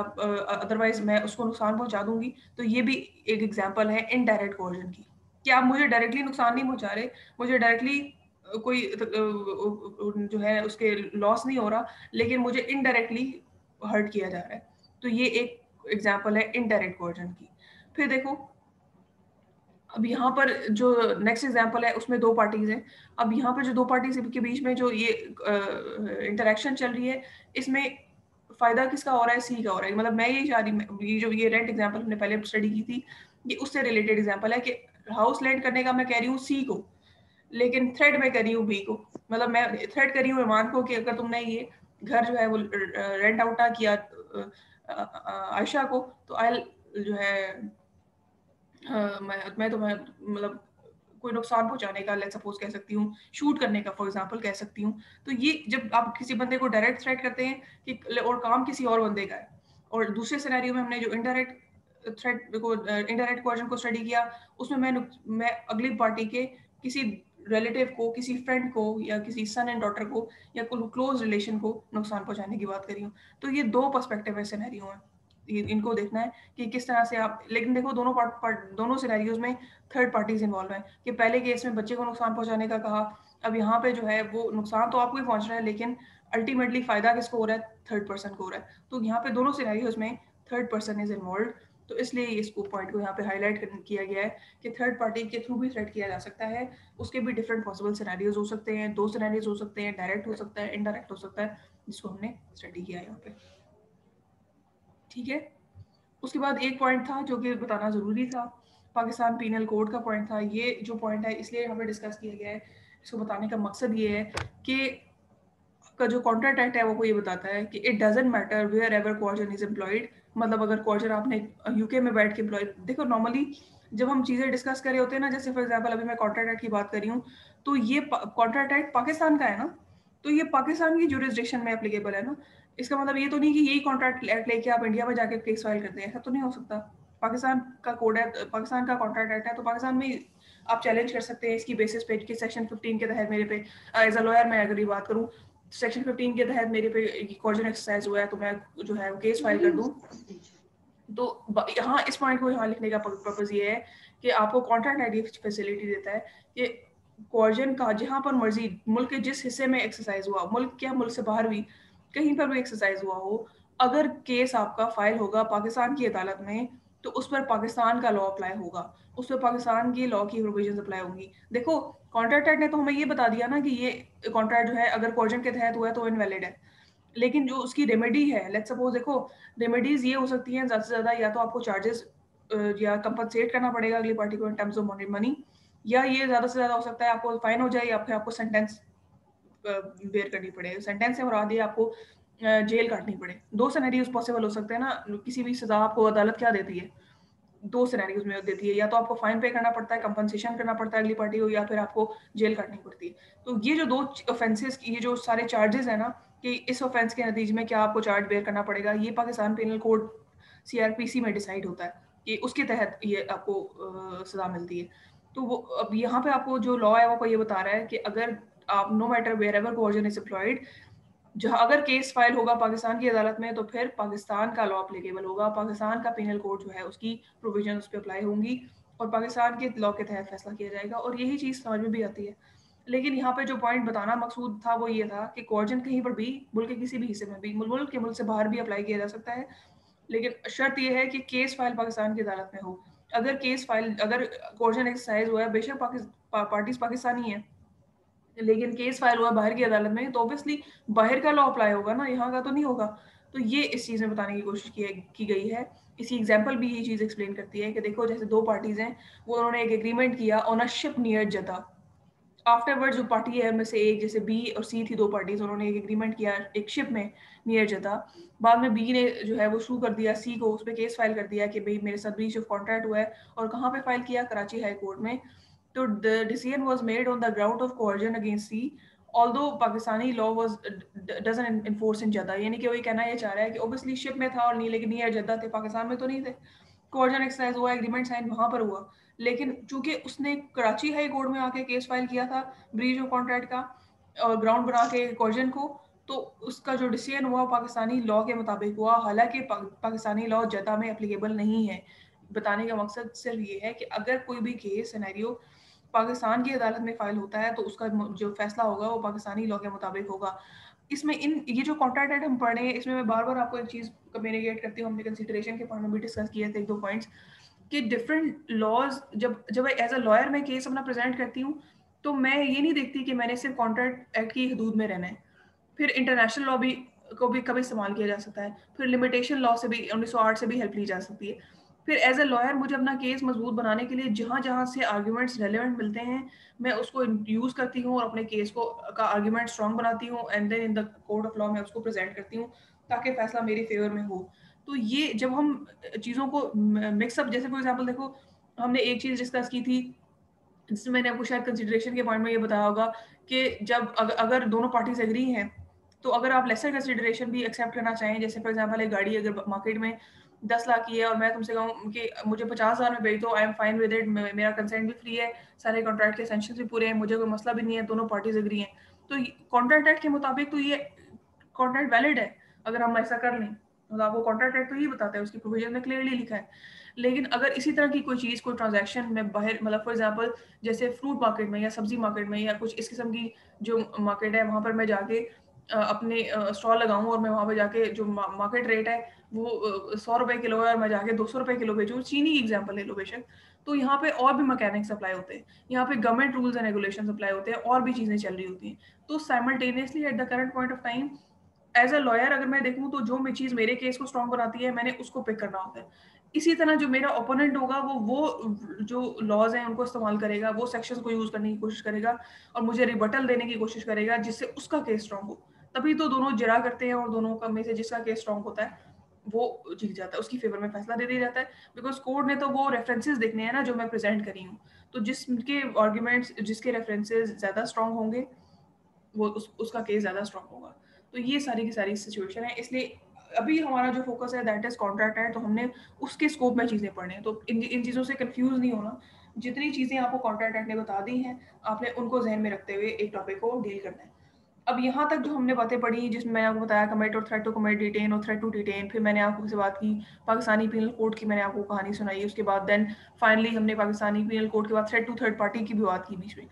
अदरवाइज मैं उसको नुकसान पहुंचा दूंगी, तो ये भी एक एग्जांपल है इनडायरेक्ट कोर्जन की, कि आप मुझे डायरेक्टली नुकसान नहीं पहुंचा रहे, मुझे डायरेक्टली कोई जो है उसके लॉस नहीं हो रहा, लेकिन मुझे इनडायरेक्टली हर्ट किया जा रहा है. तो ये एक एग्जांपल है इनडायरेक्ट कोर्जन की. फिर देखो, अब यहाँ पर जो नेक्स्ट एग्जांपल है उसमें दो पार्टीज हैं. अब यहाँ पर जो दो पार्टीज के बीच में जो ये इंटरेक्शन चल रही है, इसमें फायदा किसका हो रहा है? सी का हो रहा है. मतलब मैं ये चाह रही, ये जो ये रेंट एग्जांपल हमने पहले स्टडी की थी, ये उससे रिलेटेड एग्जांपल है कि हाउस लेंड करने का मैं कह रही हूँ सी को, लेकिन थ्रेड में कर रही हूँ बी को. मतलब मैं थ्रेड कर रही हूँ ईमान को कि अगर तुमने ये घर जो है वो रेंट आउट ना किया आयशा को, तो आई जो है मैं तुम्हें मतलब कोई नुकसान पहुंचाने का लेट्स सपोज कह सकती हूँ, शूट करने का फॉर एग्जांपल कह सकती हूँ. तो ये जब आप किसी बंदे को डायरेक्ट थ्रेट करते हैं कि और काम किसी और बंदे का है, और दूसरे सिनेरियो में हमने जो इनडायरेक्ट क्वेश्चन को स्टडी किया, उसमें मैं अगली पार्टी के किसी रिलेटिव को, किसी फ्रेंड को या किसी सन एंड डॉटर को या क्लोज रिलेशन को नुकसान पहुंचाने की बात कर रही हूँ. तो ये दो पर्सपेक्टिव है, सिनेरियो है, इनको देखना है कि किस तरह से आप. लेकिन देखो दोनों सिनेरियोज में थर्ड पार्टीज इन्वॉल्व हैं, कि पहले केस में बच्चे को नुकसान पहुंचाने का कहा, अब यहाँ पे जो है वो नुकसान तो आपको ही पहुंच रहा है, लेकिन अल्टीमेटली फायदा किसको हो रहा है? थर्ड पर्सन को हो रहा है. तो यहाँ पे दोनों सिनेरियोज में थर्ड पर्सन इज इन्वॉल्व. तो इसलिए इसको पॉइंट को यहाँ पे हाईलाइट किया गया है कि थर्ड पार्टी के थ्रू भी थ्रेट किया जा सकता है. उसके भी डिफरेंट पॉसिबल सिनेरियोज हो सकते हैं, दो सिनेरियोज हो सकते हैं, डायरेक्ट हो सकता है, इनडायरेक्ट हो सकता है, जिसको हमने स्टडी किया है यहाँ पे. ठीक है. उसके बाद एक पॉइंट था जो कि बताना ज़रूरी था, पाकिस्तान पीनल कोड का पॉइंट था. ये जो पॉइंट है इसलिए यहाँ पे डिस्कस किया गया है, इसको बताने का मकसद ये है कि का जो कॉन्ट्रैक्ट एक्ट है वो ये बताता है कि it doesn't matter wherever coercion is employed. मतलब अगर क्वार्जन आपने यूके में बैठ के एम्प्लॉय, देखो नॉर्मली जब हम चीज़ें डिस्कस कर रहे होते हैं ना, जैसे फॉर एग्जांपल अभी मैं कॉन्ट्रैक्ट एक्ट की बात कर रही हूँ, तो ये कॉन्ट्रैक्ट एक्ट पाकिस्तान का है ना, तो ये पाकिस्तान की जुरिस्डिक्शन में एप्लीकेबल है ना. इसका मतलब ये तो नहीं कि यही कॉन्ट्रैक्ट एक्ट लेके आप इंडिया में जाके केस फाइल करते हैं, ऐसा तो नहीं हो सकता. पाकिस्तान का कोड है, पाकिस्तान का कॉन्ट्रैक्ट एक्ट है, तो पाकिस्तान में आप चैलेंज कर सकते हैं इसकी बेसिस पे कि सेक्शन 15 के तहत मेरे पे एज अ लॉयर मैं अगर ये बात करूँ, सेक्शन 15 के तहत मेरे पे कॉर्जन एक्सरसाइज हुआ है, तो मैं जो है केस फाइल कर दूं. तो यहाँ इस पॉइंट को यहाँ लिखने का पर्पज ये है कि आपको कॉन्ट्रैक्ट आईडी फैसिलिटी देता है कि कॉर्जन का जहाँ पर मर्जी मुल्क के जिस हिस्से में एक्सरसाइज हुआ, मुल्क क्या मुल्क से बाहर भी कहीं पर भी एक्सरसाइज हुआ हो, अगर केस आपका फाइल होगा पाकिस्तान की अदालत में, तो उस पर पाकिस्तान का लॉ अप्लाई होगा, उस पर पाकिस्तान की लॉ की प्रोविजंस अप्लाई होंगी. देखो कॉन्ट्रैक्ट एक्ट ने तो हमें ये बता दिया ना कि ये कॉन्ट्रैक्ट जो है अगर कॉर्जन के तहत हुआ है तो इनवैलिड है, लेकिन जो उसकी रेमेडी है, लेट्स सपोज देखो रेमेडीज ये हो सकती हैं ज़्यादा से ज़्यादा, या तो आपको चार्जेस या कंपनसेट करना पड़ेगा अगली पार्टी को इन टर्म्स ऑफ मनी, या ये ज़्यादा से ज़्यादा हो सकता है आपको फाइन हो जाए, या फिर आपको सेंटेंस बेयर करनी पड़े. सेंटेंस से मुराद ये आपको जेल काटनी पड़े. दो सिनेरियोज पॉसिबल हो सकते हैं ना, किसी भी सजा आपको अदालत क्या देती है, दो सिनेरियोज में देती है, या तो आपको फाइन पे करना पड़ता है, कंपनसेशन करना पड़ता है अगली पार्टी को, या फिर आपको जेल काटनी पड़ती है. तो ये जो दो ऑफेंसेस, ये जो सारे चार्जेस है ना, कि इस ऑफेंस के नतीजे में क्या आपको चार्ज बेयर करना पड़ेगा, ये पाकिस्तान पेनल कोड सीआरपीसी में डिसाइड होता है कि उसके तहत ये आपको सजा मिलती है. तो वो अब यहाँ पे आपको जो लॉ है वो ये बता रहा है कि अगर आप no matter wherever coercion is employed, जहाँ अगर केस फाइल होगा पाकिस्तान की अदालत में, तो फिर पाकिस्तान का लॉ अप्लीकेबल होगा, पाकिस्तान का पेनल कोड जो है उसकी प्रोविजन उस पर अप्लाई होंगी, और पाकिस्तान के लॉ के तहत फैसला किया जाएगा. और यही चीज़ समझ में भी आती है. लेकिन यहाँ पे जो पॉइंट बताना मकसूद था वो ये था कि कोर्जन कहीं पर भी मुल्क के किसी भी हिस्से में भी, मुल्क से बाहर भी अप्लाई किया जा सकता है, लेकिन शर्त यह है कि केस फाइल पाकिस्तान की अदालत में हो. अगर कोर्जन एक्सरसाइज हुआ है, बेशक पार्टीज पाकिस्तानी है, लेकिन केस फाइल हुआ बाहर की अदालत में, तो ऑब्वियसली बाहर का लॉ अप्लाई होगा ना, यहाँ का तो नहीं होगा. तो ये इस चीज़ में बताने की कोशिश की गई है। इसी एग्जाम्पल भी ये चीज़ एक्सप्लेन करती है कि देखो जैसे 2 पार्टीज़ हैं, वो उन्होंने एक एग्रीमेंट किया on a ship near Jeddah. Afterward जो पार्टी है उनमें से एक, जैसे बी और सी थी 2 पार्टीज़, उन्होंने एक एग्रीमेंट किया एक शिप में नियर जद्दा। बाद में बी ने जो है वो सू कर दिया सी को, उस पे केस फाइल कर दिया कि भई मेरे साथ ब्रीच ऑफ कॉन्ट्रैक्ट हुआ है, और कहाँ पे फाइल किया? कराची हाई कोर्ट में। तो the decision was made on the ground of coercion against C, although Pakistani law was doesn't enforce in Jeddah. यानी कि वो ये कहना ये चाह रहा है कि ऑब्वियसली शिप में था और नहीं, लेकिन नियर जद्दा थे, पाकिस्तान में तो नहीं थे। कोercion एक्सरसाइज हुआ, एग्रीमेंट साइन वहाँ पर हुआ, लेकिन चूंकि उसने कराची हाई कोर्ट में आके केस फाइल किया था ब्रीच ऑफ कॉन्ट्रैक्ट का, और ग्राउंड बना के कोercion को, तो उसका जो डिसीजन हुआ पाकिस्तानी लॉ के मुताबिक हुआ, हालांकि पाकिस्तानी लॉ जद्दा में एप्लीकेबल नहीं है। बताने का मकसद सिर्फ ये है कि अगर कोई भी केस सिनेरियो पाकिस्तान की अदालत में फाइल होता है, तो उसका जो फैसला होगा वो पाकिस्तानी लॉ के मुताबिक होगा। इसमें ये जो कॉन्ट्रैक्ट एक्ट हम पढ़ रहे हैं, इसमें मैं बार बार आपको एक चीज़ कम्युनिकेट करती हूँ, हमने कंसिडरेशन के पॉइंट में भी डिस्कस किए थे 1-2 पॉइंट्स, कि डिफरेंट लॉज जब जब एज अ लॉयर मैं केस अपना प्रेजेंट करती हूँ, तो मैं ये नहीं देखती कि मैंने सिर्फ कॉन्ट्रैक्ट एक्ट की हदूद में रहना है। फिर इंटरनेशनल लॉ भी को भी कभी इस्तेमाल किया जा सकता है, फिर लिमिटेशन लॉ से भी 1908 से भी हेल्प ली जा सकती है। फिर एज अ लॉयर मुझे अपना केस मजबूत बनाने के लिए जहाँ जहाँ से आर्ग्यूमेंट्स रेलेवेंट मिलते हैं, मैं उसको यूज़ करती हूँ और अपने केस को का आर्ग्यूमेंट स्ट्रॉन्ग बनाती हूँ, and then in the court of law में उसको प्रेजेंट करती हूँ, ताकि फैसला मेरे फेवर में हो। तो ये जब हम चीज़ों को मिक्सअप, जैसे फॉर एग्जाम्पल देखो, हमने एक चीज़ डिस्कस की थी जिसमें मैंने आपको शायद कंसिडरेशन के पॉइंट में ये बताया होगा कि जब अगर दोनों पार्टीज एग्री हैं, तो अगर आप लेसर कंसिडरेशन भी एक्सेप्ट करना चाहें, जैसे फॉर एग्जांपल एक गाड़ी अगर मार्केट में 10 लाख की है और मैं तुमसे कहूँ कि मुझे 50,000 में बेच दो, I am fine with it, मेरा कंसेंट भी फ्री है, सारे कॉन्ट्रैक्ट के सेंशन भी पूरे हैं, मुझे कोई मसला भी नहीं है, दोनों पार्टीज एग्री हैं, तो कॉन्ट्रैक्ट एक्ट के मुताबिक तो ये कॉन्ट्रैक्ट वैलिड है अगर हम ऐसा कर लें। मतलब आपको कॉन्ट्रैक्ट एक्ट तो यही बताता है, उसकी प्रोविजन में क्लियरली लिखा है। लेकिन अगर इसी तरह की कोई चीज़, कोई ट्रांजैक्शन में बाहर, मतलब फॉर एग्जांपल जैसे फ्रूट मार्केट में या सब्जी मार्केट में या कुछ इस किस्म की जो मार्केट है, वहाँ पर मैं जाके अपने स्टॉल लगाऊं और मैं वहाँ पे जाके जो मार्केट रेट है वो 100 रुपए किलो है और मैं जाके 200 रुपए किलो बेचूँ, चीनी की एग्जांपल ले लो बेशक, तो यहाँ पे और भी मैकेनिक्स अप्लाई होते हैं, यहाँ पे government rules and regulation apply होते हैं, और भी चीज़ें चल रही होती हैं। तो simultaneously at the current point of time as a lawyer अगर मैं देखूँ, तो जो चीज़ मेरे केस को स्ट्रॉन्ग बनाती है, मैंने उसको पिक करना होता है। इसी तरह जो मेरा ओपोनेंट होगा, वो जो लॉज हैं उनको इस्तेमाल करेगा, वो सेक्शंस को यूज़ करने की कोशिश करेगा और मुझे रिबटल देने की कोशिश करेगा, जिससे उसका केस स्ट्रॉन्ग हो। तभी तो दोनों जिरा करते हैं और दोनों का में से जिसका केस स्ट्रॉन्ग होता है वो जीत जाता है, उसकी फेवर में फैसला दे दिया जाता है। बिकॉज कोर्ट ने तो वो रेफरेंसेस देखने हैं ना जो मैं प्रेजेंट करी हूँ, तो जिसके आर्ग्यूमेंट्स, जिसके रेफरेंसेस ज़्यादा स्ट्रॉन्ग होंगे, वो उसका केस ज़्यादा स्ट्रॉन्ग होगा। तो ये सारी की सारी सिचुएशन है। इसलिए अभी हमारा जो फोकस है दैट इज कॉन्ट्रैक्ट है, तो हमने उसके स्कोप में चीज़ें पढ़नी है, तो इन चीज़ों से कंफ्यूज नहीं होना। जितनी चीज़ें आपको कॉन्ट्रैक्ट एक्ट ने बता दी हैं, आपने उनको जहन में रखते हुए एक टॉपिक को डील करना है। अब यहाँ तक जो हमने बातें पढ़ी, जिसमें मैंने आपको बताया कमिट और थ्रेट टू कमिट, डिटेन और थ्रेट टू डिटेन, फिर मैंने आपको से बात की पाकिस्तानी पीनल कोड की, मैंने आपको कहानी सुनाई, उसके बाद देन फाइनली हमने पाकिस्तानी पीनल कोड के बाद थ्रेट टू थर्ड पार्टी की भी बात की बीच में।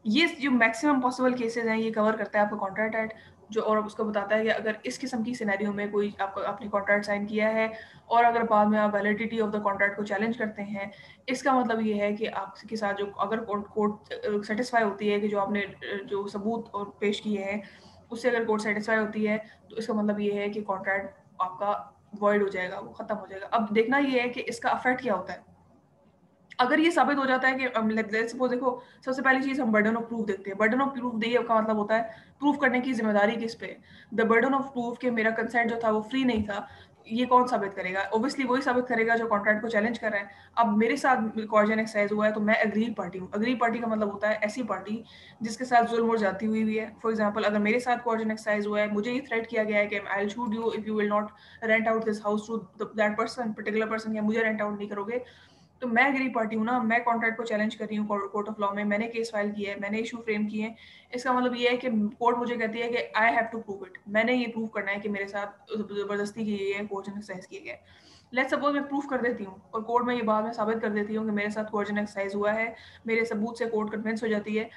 ये जो मैक्सिमम पॉसिबल केसेस हैं ये कवर करता है आपका कॉन्ट्रैक्ट एक्ट, जो और उसको बताता है कि अगर इस किस्म की सिनेरियो में कोई आपने कॉन्ट्रैक्ट साइन किया है और अगर बाद में आप वैलिडिटी ऑफ द कॉन्ट्रैक्ट को चैलेंज करते हैं, इसका मतलब ये है कि आपके साथ जो अगर कोर्ट सेटिस्फाई होती है कि जो आपने जो सबूत और पेश किए हैं उससे अगर कोर्ट सेटिस्फाई होती है, तो इसका मतलब ये है कि कॉन्ट्रैक्ट आपका वॉइड हो जाएगा, वो खत्म हो जाएगा। अब देखना ये है कि इसका अफेक्ट क्या होता है। अगर ये साबित हो जाता है कि लेट्स सपोज देखो, सबसे पहली चीज़ हम बर्डन ऑफ प्रूफ देखते हैं। बर्डन ऑफ प्रूफ देखिए का मतलब होता है प्रूफ करने की जिम्मेदारी किस पे है। द बर्डन ऑफ प्रूफ कि मेरा कंसेंट जो था वो फ्री नहीं था, ये कौन साबित करेगा? ऑब्वियसली वही साबित करेगा जो कॉन्ट्रैक्ट को चैलेंज कर रहा है। अब मेरे साथ कोercion एक्सरसाइज हुआ है, तो मैं अग्रीड पार्टी हूँ। अग्रीड पार्टी का मतलब होता है ऐसी पार्टी जिसके साथ जुल्म और ज्यादती हुई है। फॉर एग्जाम्पल अगर मेरे साथ कोercion एक्सरसाइज हुआ है, मुझे ये थ्रेट किया गया है कि I will shoot you if you will not rent out this house to that person, particular person, या मुझे रेंट आउट नहीं करोगे, तो मैं एग्री पार्टी हूँ ना, मैं कॉन्ट्रैक्ट को चैलेंज कर रही हूँ कोर्ट ऑफ लॉ में, मैंने केस फाइल किया है, मैंने इशू फ्रेम किए हैं। इसका मतलब ये है कि कोर्ट मुझे कहती है कि I have to prove it, मैंने ये प्रूव करना है कि मेरे साथ जबरदस्ती की गई है, कोercion एक्सरसाइज किया गया है। लेट्स सपोज मैं प्रूफ कर देती हूँ और कोर्ट में ये बाद में साबित कर देती हूँ कि मेरे साथ कोercion एक्सरसाइज हुआ है, मेरे सबूत से कोर्ट कन्विंस हो जाती है,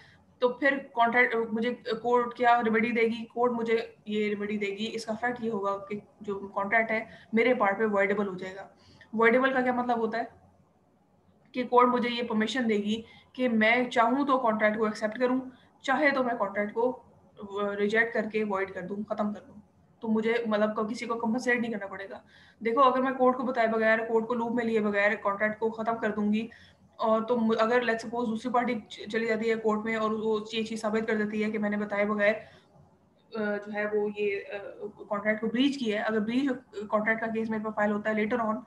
तो फिर कॉन्ट्रैक्ट मुझे कोर्ट क्या रेमेडी देगी? कोर्ट मुझे ये रेमेडी देगी, इसका फैक्ट ये होगा कि जो कॉन्ट्रैक्ट है मेरे पार्ट पे वॉइडेबल हो जाएगा। वॉइडेबल का क्या मतलब होता है कि कोर्ट मुझे ये परमिशन देगी कि मैं चाहूँ तो कॉन्ट्रैक्ट को एक्सेप्ट करूँ, चाहे तो मैं कॉन्ट्रैक्ट को रिजेक्ट करके वॉइड कर दूँ, खत्म कर दूँ। तो मुझे मतलब किसी को कंपनसेट नहीं करना पड़ेगा। देखो अगर मैं कोर्ट को बताए बगैर, कोर्ट को लूप में लिए बगैर कॉन्ट्रैक्ट को ख़त्म कर दूंगी, और तो अगर लेट्स सपोज दूसरी पार्टी चली जाती है कोर्ट में और वो ये चीज़ साबित कर देती है कि मैंने बताए बगैर जो है वो ये कॉन्ट्रैक्ट को ब्रीच किया है, अगर ब्रीच कॉन्ट्रैक्ट का केस मेरे पास फाइल होता है लेटर ऑन,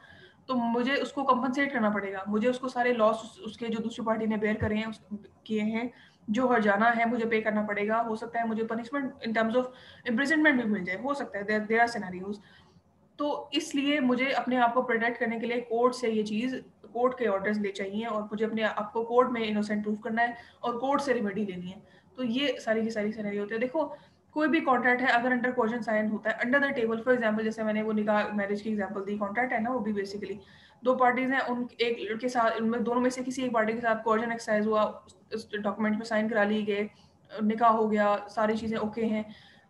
तो मुझे उसको कंपनसेट करना पड़ेगा। मुझे उसको सारे लॉस उसके जो दूसरी पार्टी ने बेयर करे हैं किए हैं, जो हर्जाना है मुझे पे करना पड़ेगा। हो सकता है मुझे punishment in terms of imprisonment भी मिल जाए, हो सकता है, देयर आर सिनेरियोज। तो इसलिए मुझे अपने आप को प्रोटेक्ट करने के लिए कोर्ट से ये चीज़, कोर्ट के ऑर्डर्स ले चाहिए, और मुझे अपने आप को कोर्ट में इनोसेंट प्रूव करना है और कोर्ट से रिमेडी लेनी है। तो ये सारी की सारी सिनेरियो होते हैं। देखो कोई भी कॉन्ट्रैक्ट है अगर अंडर क्वेश्चन साइन होता है under the table, for example जैसे मैंने वो निकाह मैरिज की एग्जांपल दी, कॉन्ट्रैक्ट है ना वो भी बेसिकली दो पार्टीज हैं, उन एक लड़के साथ, उनमें दोनों में से किसी एक पार्टी के साथ क्वेश्चन एक्सरसाइज हुआ, उस डॉक्यूमेंट पे साइन करा लिए गए, निकाह हो गया, सारी चीज़ें ओके हैं,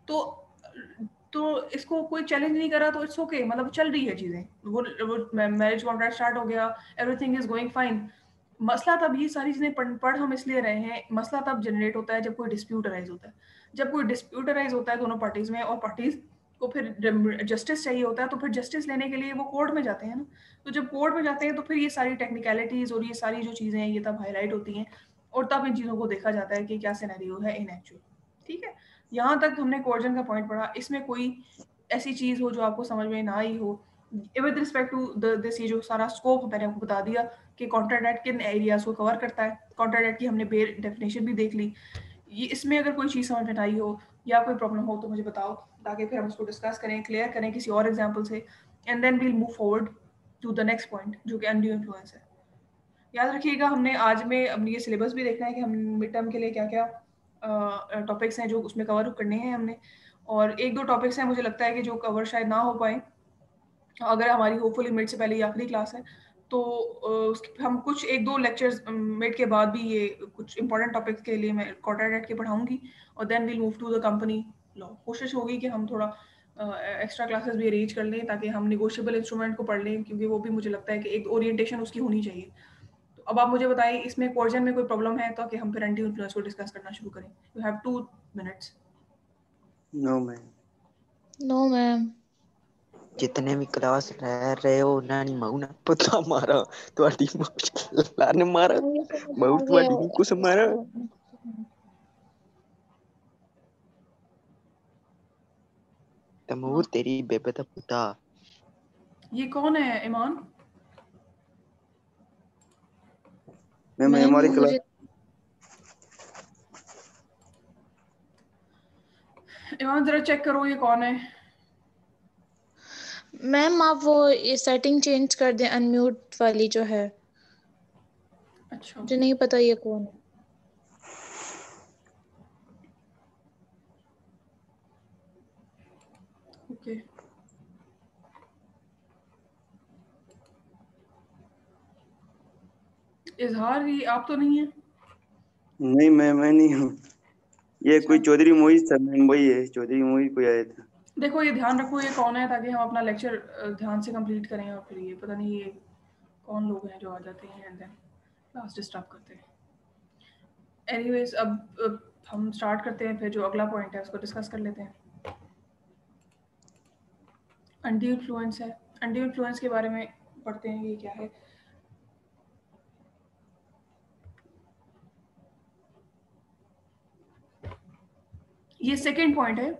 तो इसको कोई चैलेंज नहीं करा तो इट्स ओके, मतलब चल रही है चीज़ें, वो मैरिज कॉन्ट्रैक्ट स्टार्ट हो गया, एवरीथिंग इज गोइंग फाइन। मसला तब ये सारी चीज़ें पढ़ हम इसलिए रहे हैं, मसला तब जनरेट होता है जब कोई डिस्प्यूट अराइज होता है। जब कोई डिस्प्यूट अराइज होता है दोनों पार्टीज में और पार्टीज को फिर जस्टिस चाहिए होता है, तो फिर जस्टिस लेने के लिए वो कोर्ट में जाते हैं ना। तो जब कोर्ट में जाते हैं तो फिर ये सारी टेक्निकलिटीज और ये सारी जो चीज़ें हैं ये तब हाईलाइट होती हैं, और तब इन चीज़ों को देखा जाता है कि क्या सिनेरियो है इन एक्चुअल। ठीक है, यहाँ तक हमने कोर्जन का पॉइंट पढ़ा। इसमें कोई ऐसी चीज़ हो जो आपको समझ में ना आई हो विद रिस्पेक्ट टू दिस, ये जो सारा स्कोप मैंने आपको बता दिया कि कॉन्ट्रैक्ट एक्ट किन एरियाज को कवर करता है, कॉन्ट्रैक्ट एक्ट की हमने बेर डेफिनेशन भी देख ली। ये इसमें अगर कोई चीज़ समझ में आई हो या कोई प्रॉब्लम हो तो मुझे बताओ, ताकि फिर हम उसको डिस्कस करें, क्लियर करें किसी और एग्जाम्पल से, and then we'll move forward to the next point जो कि अनड्यू इन्फ्लुएंस है। याद रखिएगा हमने आज में अपनी ये सिलेबस भी देखना है कि हम मिड टर्म के लिए क्या क्या टॉपिक्स हैं जो उसमें कवर करने हैं हमने, और एक दो टॉपिक्स हैं मुझे लगता है कि जो कवर शायद ना हो पाए, अगर हमारी होपफुली मिड से पहले ये आखिरी क्लास है, तो हम कुछ एक दो लेक्चर्स मिड के बाद भी ये कुछ इंपॉर्टेंट टॉपिक्स के लिए मैं कॉन्ट्रैक्ट एक्ट के पढ़ाऊंगी, और then will move to the company law. कोशिश होगी कि हम थोड़ा एक्स्ट्रा क्लासेस भी अरेंज कर लें ताकि हम निगोशिएबल इंस्ट्रूमेंट को पढ़ लें, क्योंकि वो भी मुझे लगता है कि एक ओरिएंटेशन उसकी होनी चाहिए। तो अब आप मुझे बताइए इसमें कोर्जन में कोई प्रॉब्लम है तो कि हम फिर एंटी इन्फ्लुएंस को डिस्कस करना शुरू करें। You have 2 minutes. No ma'am. No ma'am. जितने भी क्लास रह रहे हो नानी मऊ ना पता मारा ਤੁਹਾਡੀ ਲਾਨ ਮਾਰਾ मुझे समझ मऊ आ गया। ਤੁਹਾਡੀ ਨਹੀਂ ਕੁਛ ਮਾਰਾ ਤੇ ਮऊ तेरी बेबे ਦਾ पुता। ये कौन है ईमान? मैं हमारी क्लास मुझे ईमान जरा चेक करो ये कौन है। मैम आप वो ये सेटिंग चेंज कर दें, अनम्यूट वाली जो है। अच्छा मुझे नहीं पता ये कौन है। ओके। इजहार ये आप तो नहीं है? नहीं मैं नहीं हूँ, ये कोई अच्छा। चौधरी मोहित सर मैम वही है, चौधरी मोहित कोई आया था। देखो ये ध्यान रखो ये कौन है, ताकि हम अपना लेक्चर ध्यान से कंप्लीट करें, और फिर ये पता नहीं ये कौन लोग हैं जो आ जाते हैं एंड देन क्लास डिस्टर्ब करते हैं। एनीवेज अब हम स्टार्ट करते हैं, फिर जो अगला पॉइंट है उसको डिस्कस कर लेते हैं। अनड्यू इन्फ्लुएंस है। अनड्यू इन्फ्लुएंस के बारे में पढ़ते हैं, ये क्या है। ये सेकंड पॉइंट है,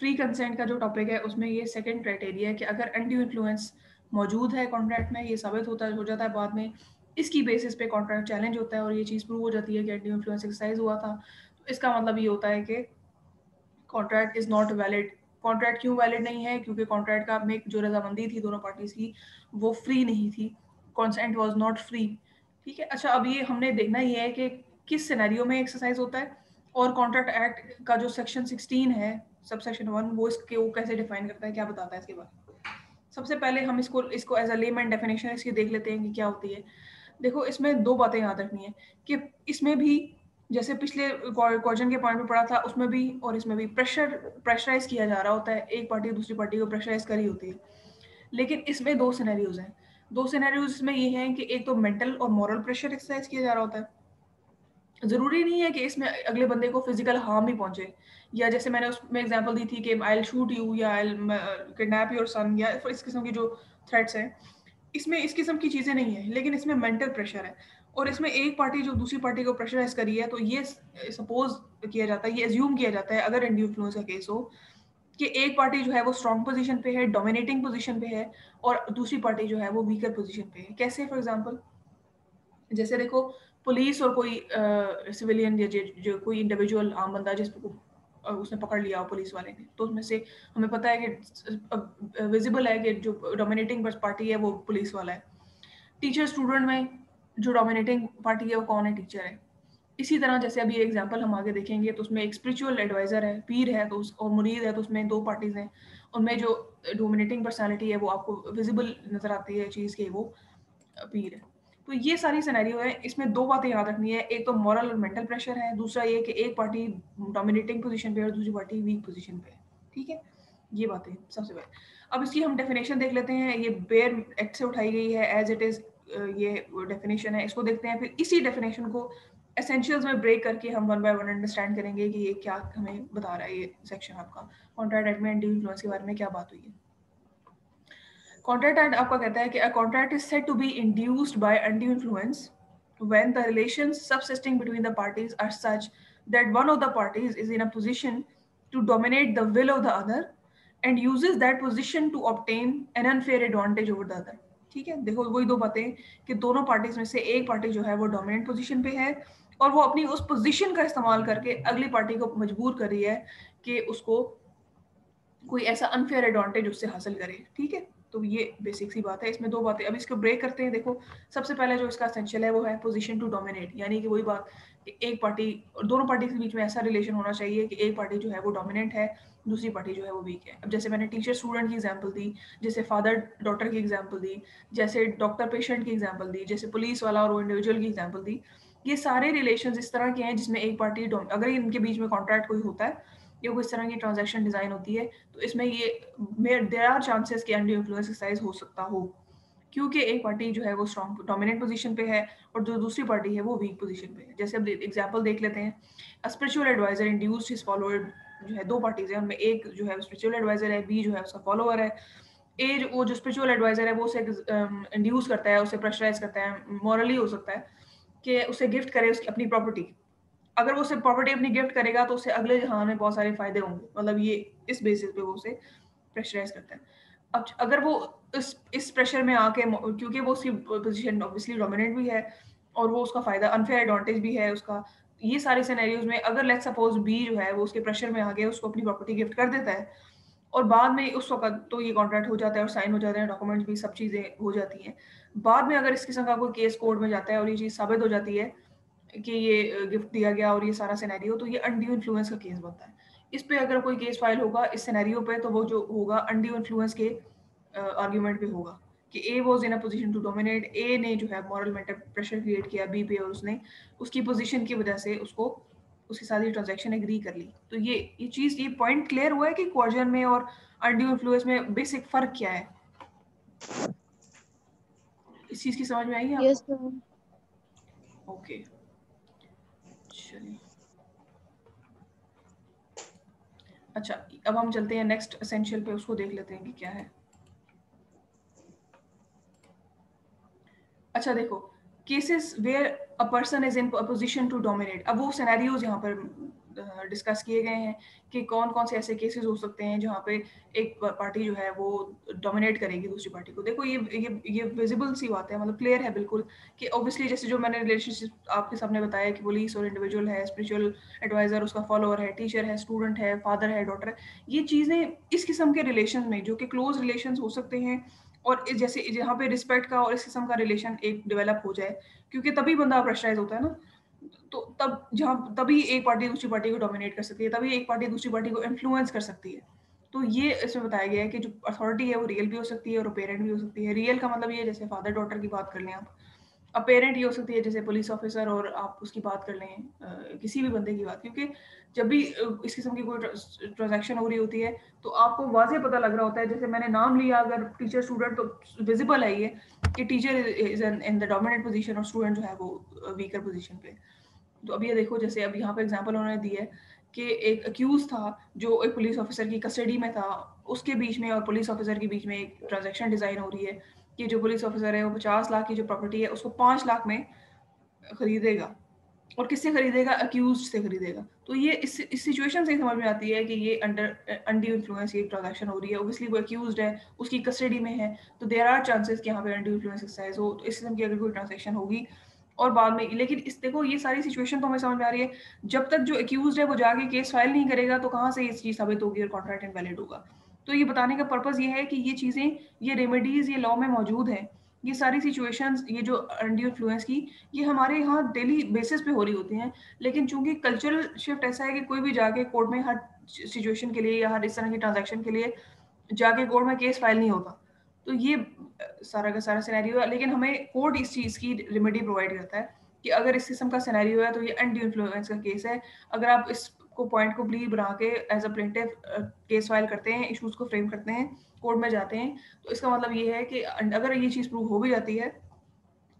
फ्री कंसेंट का जो टॉपिक है उसमें ये सेकंड क्राइटेरिया है कि अगर अनड्यू इन्फ्लुएंस मौजूद है कॉन्ट्रैक्ट में, ये साबित हो जाता है बाद में, इसकी बेसिस पे कॉन्ट्रैक्ट चैलेंज होता है और ये चीज़ प्रूव हो जाती है कि अनड्यू इन्फ्लुएंस एक्सरसाइज हुआ था, तो इसका मतलब ये होता है कि contract is not valid. Contract क्यों वैलिड नहीं है? क्योंकि कॉन्ट्रैक्ट का में जो रजामंदी थी दोनों पार्टीज की वो फ्री नहीं थी, कॉन्सेंट वॉज नॉट फ्री। ठीक है, अच्छा अब ये हमने देखना ये है कि किस सिनेरियो में एक्सरसाइज होता है, और कॉन्ट्रैक्ट एक्ट का जो सेक्शन 16 है सब सेक्शन 1 वो कैसे डिफाइन करता है, क्या बताता है इसके बारे में। सबसे पहले हम इसको एज अ लेमैन डेफिनेशन इसकी देख लेते हैं कि क्या होती है। देखो इसमें दो बातें याद रखनी है कि इसमें भी जैसे पिछले क्वेश्चन के पॉइंट में पढ़ा था उसमें भी और इसमें भी प्रेशराइज किया जा रहा होता है, एक पार्टी दूसरी पार्टी को प्रेशराइज करी होती है। लेकिन इसमें दो सिनेरियोज हैं, दो सिनेरियोज इसमें ये हैं कि एक तो मेंटल और मॉरल प्रेशर एक्सरसाइज किया जा रहा होता है, ज़रूरी नहीं है कि इसमें अगले बंदे को फिजिकल हार्म भी पहुंचे, या जैसे मैंने उसमें एग्जांपल दी थी कि आई विल शूट यू या I will kidnap your son, या इस किस्म की जो थ्रेट्स हैं, इसमें इस किस्म की चीज़ें नहीं है, लेकिन इसमें मेंटल प्रेशर है। और इसमें एक पार्टी जो दूसरी पार्टी को प्रेशराइज करी है, तो ये सपोज किया जाता है, ये एज्यूम किया जाता है अगर अनड्यू इन्फ्लुएंस का केस हो, कि एक पार्टी जो है वो स्ट्रॉन्ग पोजीशन पे है, डोमिनेटिंग पोजीशन पे है, और दूसरी पार्टी जो है वो वीकर पोजीशन पे है। कैसे? फॉर एग्जांपल, जैसे देखो, पुलिस और कोई सिविलियन या जो कोई इंडिविजुअल आम बंदा जिसको उसने पकड़ लिया हो पुलिस वाले ने, तो उसमें से हमें पता है कि विजिबल है कि जो डोमिनेटिंग पार्टी है वो पुलिस वाला है। टीचर स्टूडेंट में जो डोमिनेटिंग पार्टी है वो कौन है? टीचर है। इसी तरह जैसे अभी एग्जांपल हम आगे देखेंगे, तो उसमें एक स्पिरिचुअल एडवाइजर है, पीर है, तो उस और मुरीद है, तो उसमें दो पार्टीज हैं। उनमें जो डोमिनेटिंग पर्सनालिटी है वो आपको विजिबल नजर आती है चीज़ के, वो पीर है। तो ये सारी सिनेरियो है, इसमें दो बातें याद रखनी है, एक तो मॉरल और मेंटल प्रेशर है, दूसरा ये कि एक पार्टी डोमिनेटिंग पोजीशन पे है और दूसरी पार्टी वीक पोजीशन पे है। ठीक है, ये बातें सबसे पहले। अब इसकी हम डेफिनेशन देख लेते हैं, ये बेयर एक्ट से उठाई गई है, एज इट इज ये डेफिनेशन है, इसको देखते हैं। फिर इसी डेफिनेशन को एसेंशियल्स में ब्रेक करके हम वन बाय वन अंडरस्टैंड करेंगे कि ये क्या हमें बता रहा है ये सेक्शन आपका, कॉन्ट्रैक्ट एक्ट में एंटी इन्फ्लुएंस के बारे में क्या बात हुई है। कॉन्ट्रैक्ट एक्ट आपका कहता है कि a contract is said to be induced by undue influence when the relations subsisting between the parties are such that one of the parties is in a position to dominate the will of the other and uses that position to obtain an unfair advantage over the other। ठीक है, देखो वही दो बातें कि दोनों parties में से एक पार्टी जो है वो डोमिनेंट पोजीशन पे है और वो अपनी उस पोजीशन का इस्तेमाल करके अगली पार्टी को मजबूर कर रही है कि उसको कोई ऐसा अनफेयर एडवांटेज उससे हासिल करे। ठीक है, तो ये बेसिक सी बात है। इसमें दो बातें, अब इसको ब्रेक करते हैं। देखो, सबसे पहले जो इसका एसेंशियल है वो है पोजीशन टू डोमिनेट, यानी कि वही बात कि एक पार्टी और दोनों पार्टी के बीच में ऐसा रिलेशन होना चाहिए कि एक पार्टी जो है वो डोमिनेंट है, दूसरी पार्टी जो है वो वीक है। अब जैसे मैंने टीचर स्टूडेंट की एग्जांपल दी, जैसे फादर डॉटर की एग्जांपल दी, जैसे डॉक्टर पेशेंट की एग्जांपल दी, जैसे पुलिस वाला और वो इंडिविजुअल की एग्जांपल दी, ये सारे रिलेशन इस तरह के हैं जिसमें एक पार्टी, अगर इनके बीच में कॉन्ट्रैक्ट कोई होता है या कोई इस तरह की ट्रांजैक्शन डिजाइन होती है, तो इसमें ये देयर आर चांसेस कि अनड्यू इन्फ्लुएंस एक्सरसाइज हो सकता हो, क्योंकि एक पार्टी जो है वो स्ट्रॉन्ग डोमिनेंट पोजीशन पे है और जो दूसरी पार्टी है वो वीक पोजीशन पे है। जैसे अब एग्जांपल देख लेते हैं, a spiritual adviser induced his follower, जो है दो पार्टीज हैं, उनमें एक जो है स्पिरिचुअल एडवाइजर है, बी जो है उसका फॉलोअर है। ए वो जो स्पिरिचुअल एडवाइजर है वो उसे इंड्यूस करता है, उसे प्रेशराइज करता है, मॉरली हो सकता है कि उसे गिफ्ट करे उसकी अपनी प्रॉपर्टी। अगर वो उसे प्रॉपर्टी अपनी गिफ्ट करेगा तो उसे अगले जहां में बहुत सारे फायदे होंगे, मतलब ये इस बेसिस पे वो उसे प्रेशराइज करता है। अब अगर वो इस प्रेशर में आके, क्योंकि वो उसकी पोजीशन ऑब्वियसली डोमिनेंट भी है और वो उसका फायदा अनफेयर एडवांटेज भी है उसका, ये सारे सिनेरियोज में अगर लेट्स सपोज बी जो है वो उसके प्रेशर में आके उसको अपनी प्रॉपर्टी गिफ्ट कर देता है और बाद में उस वक्त तो ये कॉन्ट्रैक्ट हो जाता है और साइन हो जाते हैं, डॉक्यूमेंट्स भी, सब चीज़ें हो जाती हैं। बाद में अगर इस किस्म का कोई केस कोर्ट में जाता है और ये चीज़ साबित हो जाती है कि ये गिफ्ट दिया गया और ये सारा सिनेरियो, तो ये अनड्यू इन्फ्लुएंस का केस बनता है। इस पे अगर कोई केस फाइल होगा इस सिनेरियो पे, तो वो जो होगा अनड्यू इन्फ्लुएंस के आर्ग्यूमेंट पे होगा कि A was in a position to dominate, A ने जो है मॉरल मेंटल प्रेशर क्रिएट किया बी पे और उसने उसकी पोजीशन की वजह से उसको उसके साथ ये ट्रांजैक्शन एग्री कर ली। तो ये चीज़, ये पॉइंट क्लियर हुआ है कि कोर्जन में और अनड्यू इन्फ्लुएंस में बेसिक फ़र्क क्या है। इस चीज़ की समझ में आई है यस आपको? मैम। ओके, चलिए। अच्छा, अब हम चलते हैं नेक्स्ट एसेंशियल पे, उसको देख लेते हैं कि क्या है। अच्छा देखो, cases where a person is in position to dominate, अब वो सिनेरियोज यहाँ पर डिस्कस किए गए हैं कि कौन कौन से ऐसे केसेस हो सकते हैं जहाँ पे एक पार्टी जो है वो डोमिनेट करेगी दूसरी पार्टी को। देखो ये विजिबल सी बात है, मतलब क्लियर है बिल्कुल कि ऑब्वियसली जैसे जो मैंने रिलेशनशिप आपके सामने बताया कि पुलिस और इंडिविजुअल है, स्पिरिचुअल एडवाइजर उसका फॉलोअर है, टीचर है, स्टूडेंट है, फादर है, डॉटर है, ये चीज़ें इस किस्म के रिलेशन में जो कि क्लोज रिलेशन हो सकते हैं और जैसे जहाँ पे रिस्पेक्ट का और इस किस्म का रिलेशन एक डेवलप हो जाए, क्योंकि तभी बंदा प्रेशराइज होता है ना, तो तब जहाँ तभी एक पार्टी दूसरी पार्टी को डोमिनेट कर सकती है, तभी एक पार्टी दूसरी पार्टी को इन्फ्लुएंस कर सकती है। तो ये इसमें बताया गया है कि जो अथॉरिटी है वो रियल भी हो सकती है और पेरेंट भी हो सकती है। रियल का मतलब ये, जैसे फादर डॉटर की बात कर लें आप, अब पेरेंट ये हो सकती है जैसे पुलिस ऑफिसर, और आप उसकी बात कर लें किसी भी बंदे की बात, क्योंकि जब भी इस किस्म की कोई ट्रांजैक्शन हो रही होती है तो आपको वाज़ेह पता लग रहा होता है। जैसे मैंने नाम लिया, अगर टीचर स्टूडेंट, तो विजिबल है ये कि teacher is in the dominant position और स्टूडेंट जो है वो वीकर पोजीशन पे। तो अब ये देखो, जैसे अब यहाँ पे एग्जांपल उन्होंने दिया है कि एक अक्यूज था जो एक पुलिस ऑफिसर की कस्टडी में था, उसके बीच में और पुलिस ऑफिसर के बीच में एक ट्रांजैक्शन डिजाइन हो रही है कि जो पुलिस ऑफिसर है वो 50 लाख की जो प्रॉपर्टी है उसको 5 लाख में खरीदेगा, और किससे खरीदेगा? अक्यूज से खरीदेगा। तो ये इस सिचुएशन से ही समझ में आती है कि ये अंडर इन्फ्लुएंस ये ट्रांजैक्शन हो रही है। ऑब्वियसली वो अक्यूज्ड है, उसकी कस्टडी में है, तो देयर आर चांसेस कि यहाँ पे अंडर इन्फ्लुएंस एक्सरसाइज हो, तो इस किस्म की अगर कोई ट्रांजैक्शन होगी और बाद में, लेकिन इस देखो ये सारी सिचुएशन तो हमें समझ में आ रही है, जब तक जो अक्यूज्ड है वो जाके केस फाइल नहीं करेगा तो कहाँ से ये चीज़ साबित होगी और कॉन्ट्रैक्ट इनवैलिड होगा। तो ये बताने का पर्पज़ ये है कि ये चीज़ें, ये रेमेडीज़ ये लॉ में मौजूद हैं। ये सारी सिचुएशंस, ये जो अंडर इन्फ्लुएंस की, ये हमारे यहाँ डेली बेसिस पे हो रही होती हैं, लेकिन चूंकि कल्चरल शिफ्ट ऐसा है कि कोई भी जाके कोर्ट में हर सिचुएशन के लिए या हर इस तरह की ट्रांजैक्शन के लिए जाके कोर्ट में केस फाइल नहीं होता। तो ये सारा का सारा सिनेरियो है, लेकिन हमें कोर्ट इस चीज़ की रेमेडी प्रोवाइड करता है कि अगर इस किस्म का सिनेरियो है तो ये अंडर इन्फ्लुएंस का केस है। अगर आप इसको पॉइंट को प्ली बना के as a plaintiff case file करते हैं, इशूज़ को फ्रेम करते हैं, कोर्ट में जाते हैं, तो इसका मतलब ये है कि अगर ये चीज़ प्रूव हो भी जाती है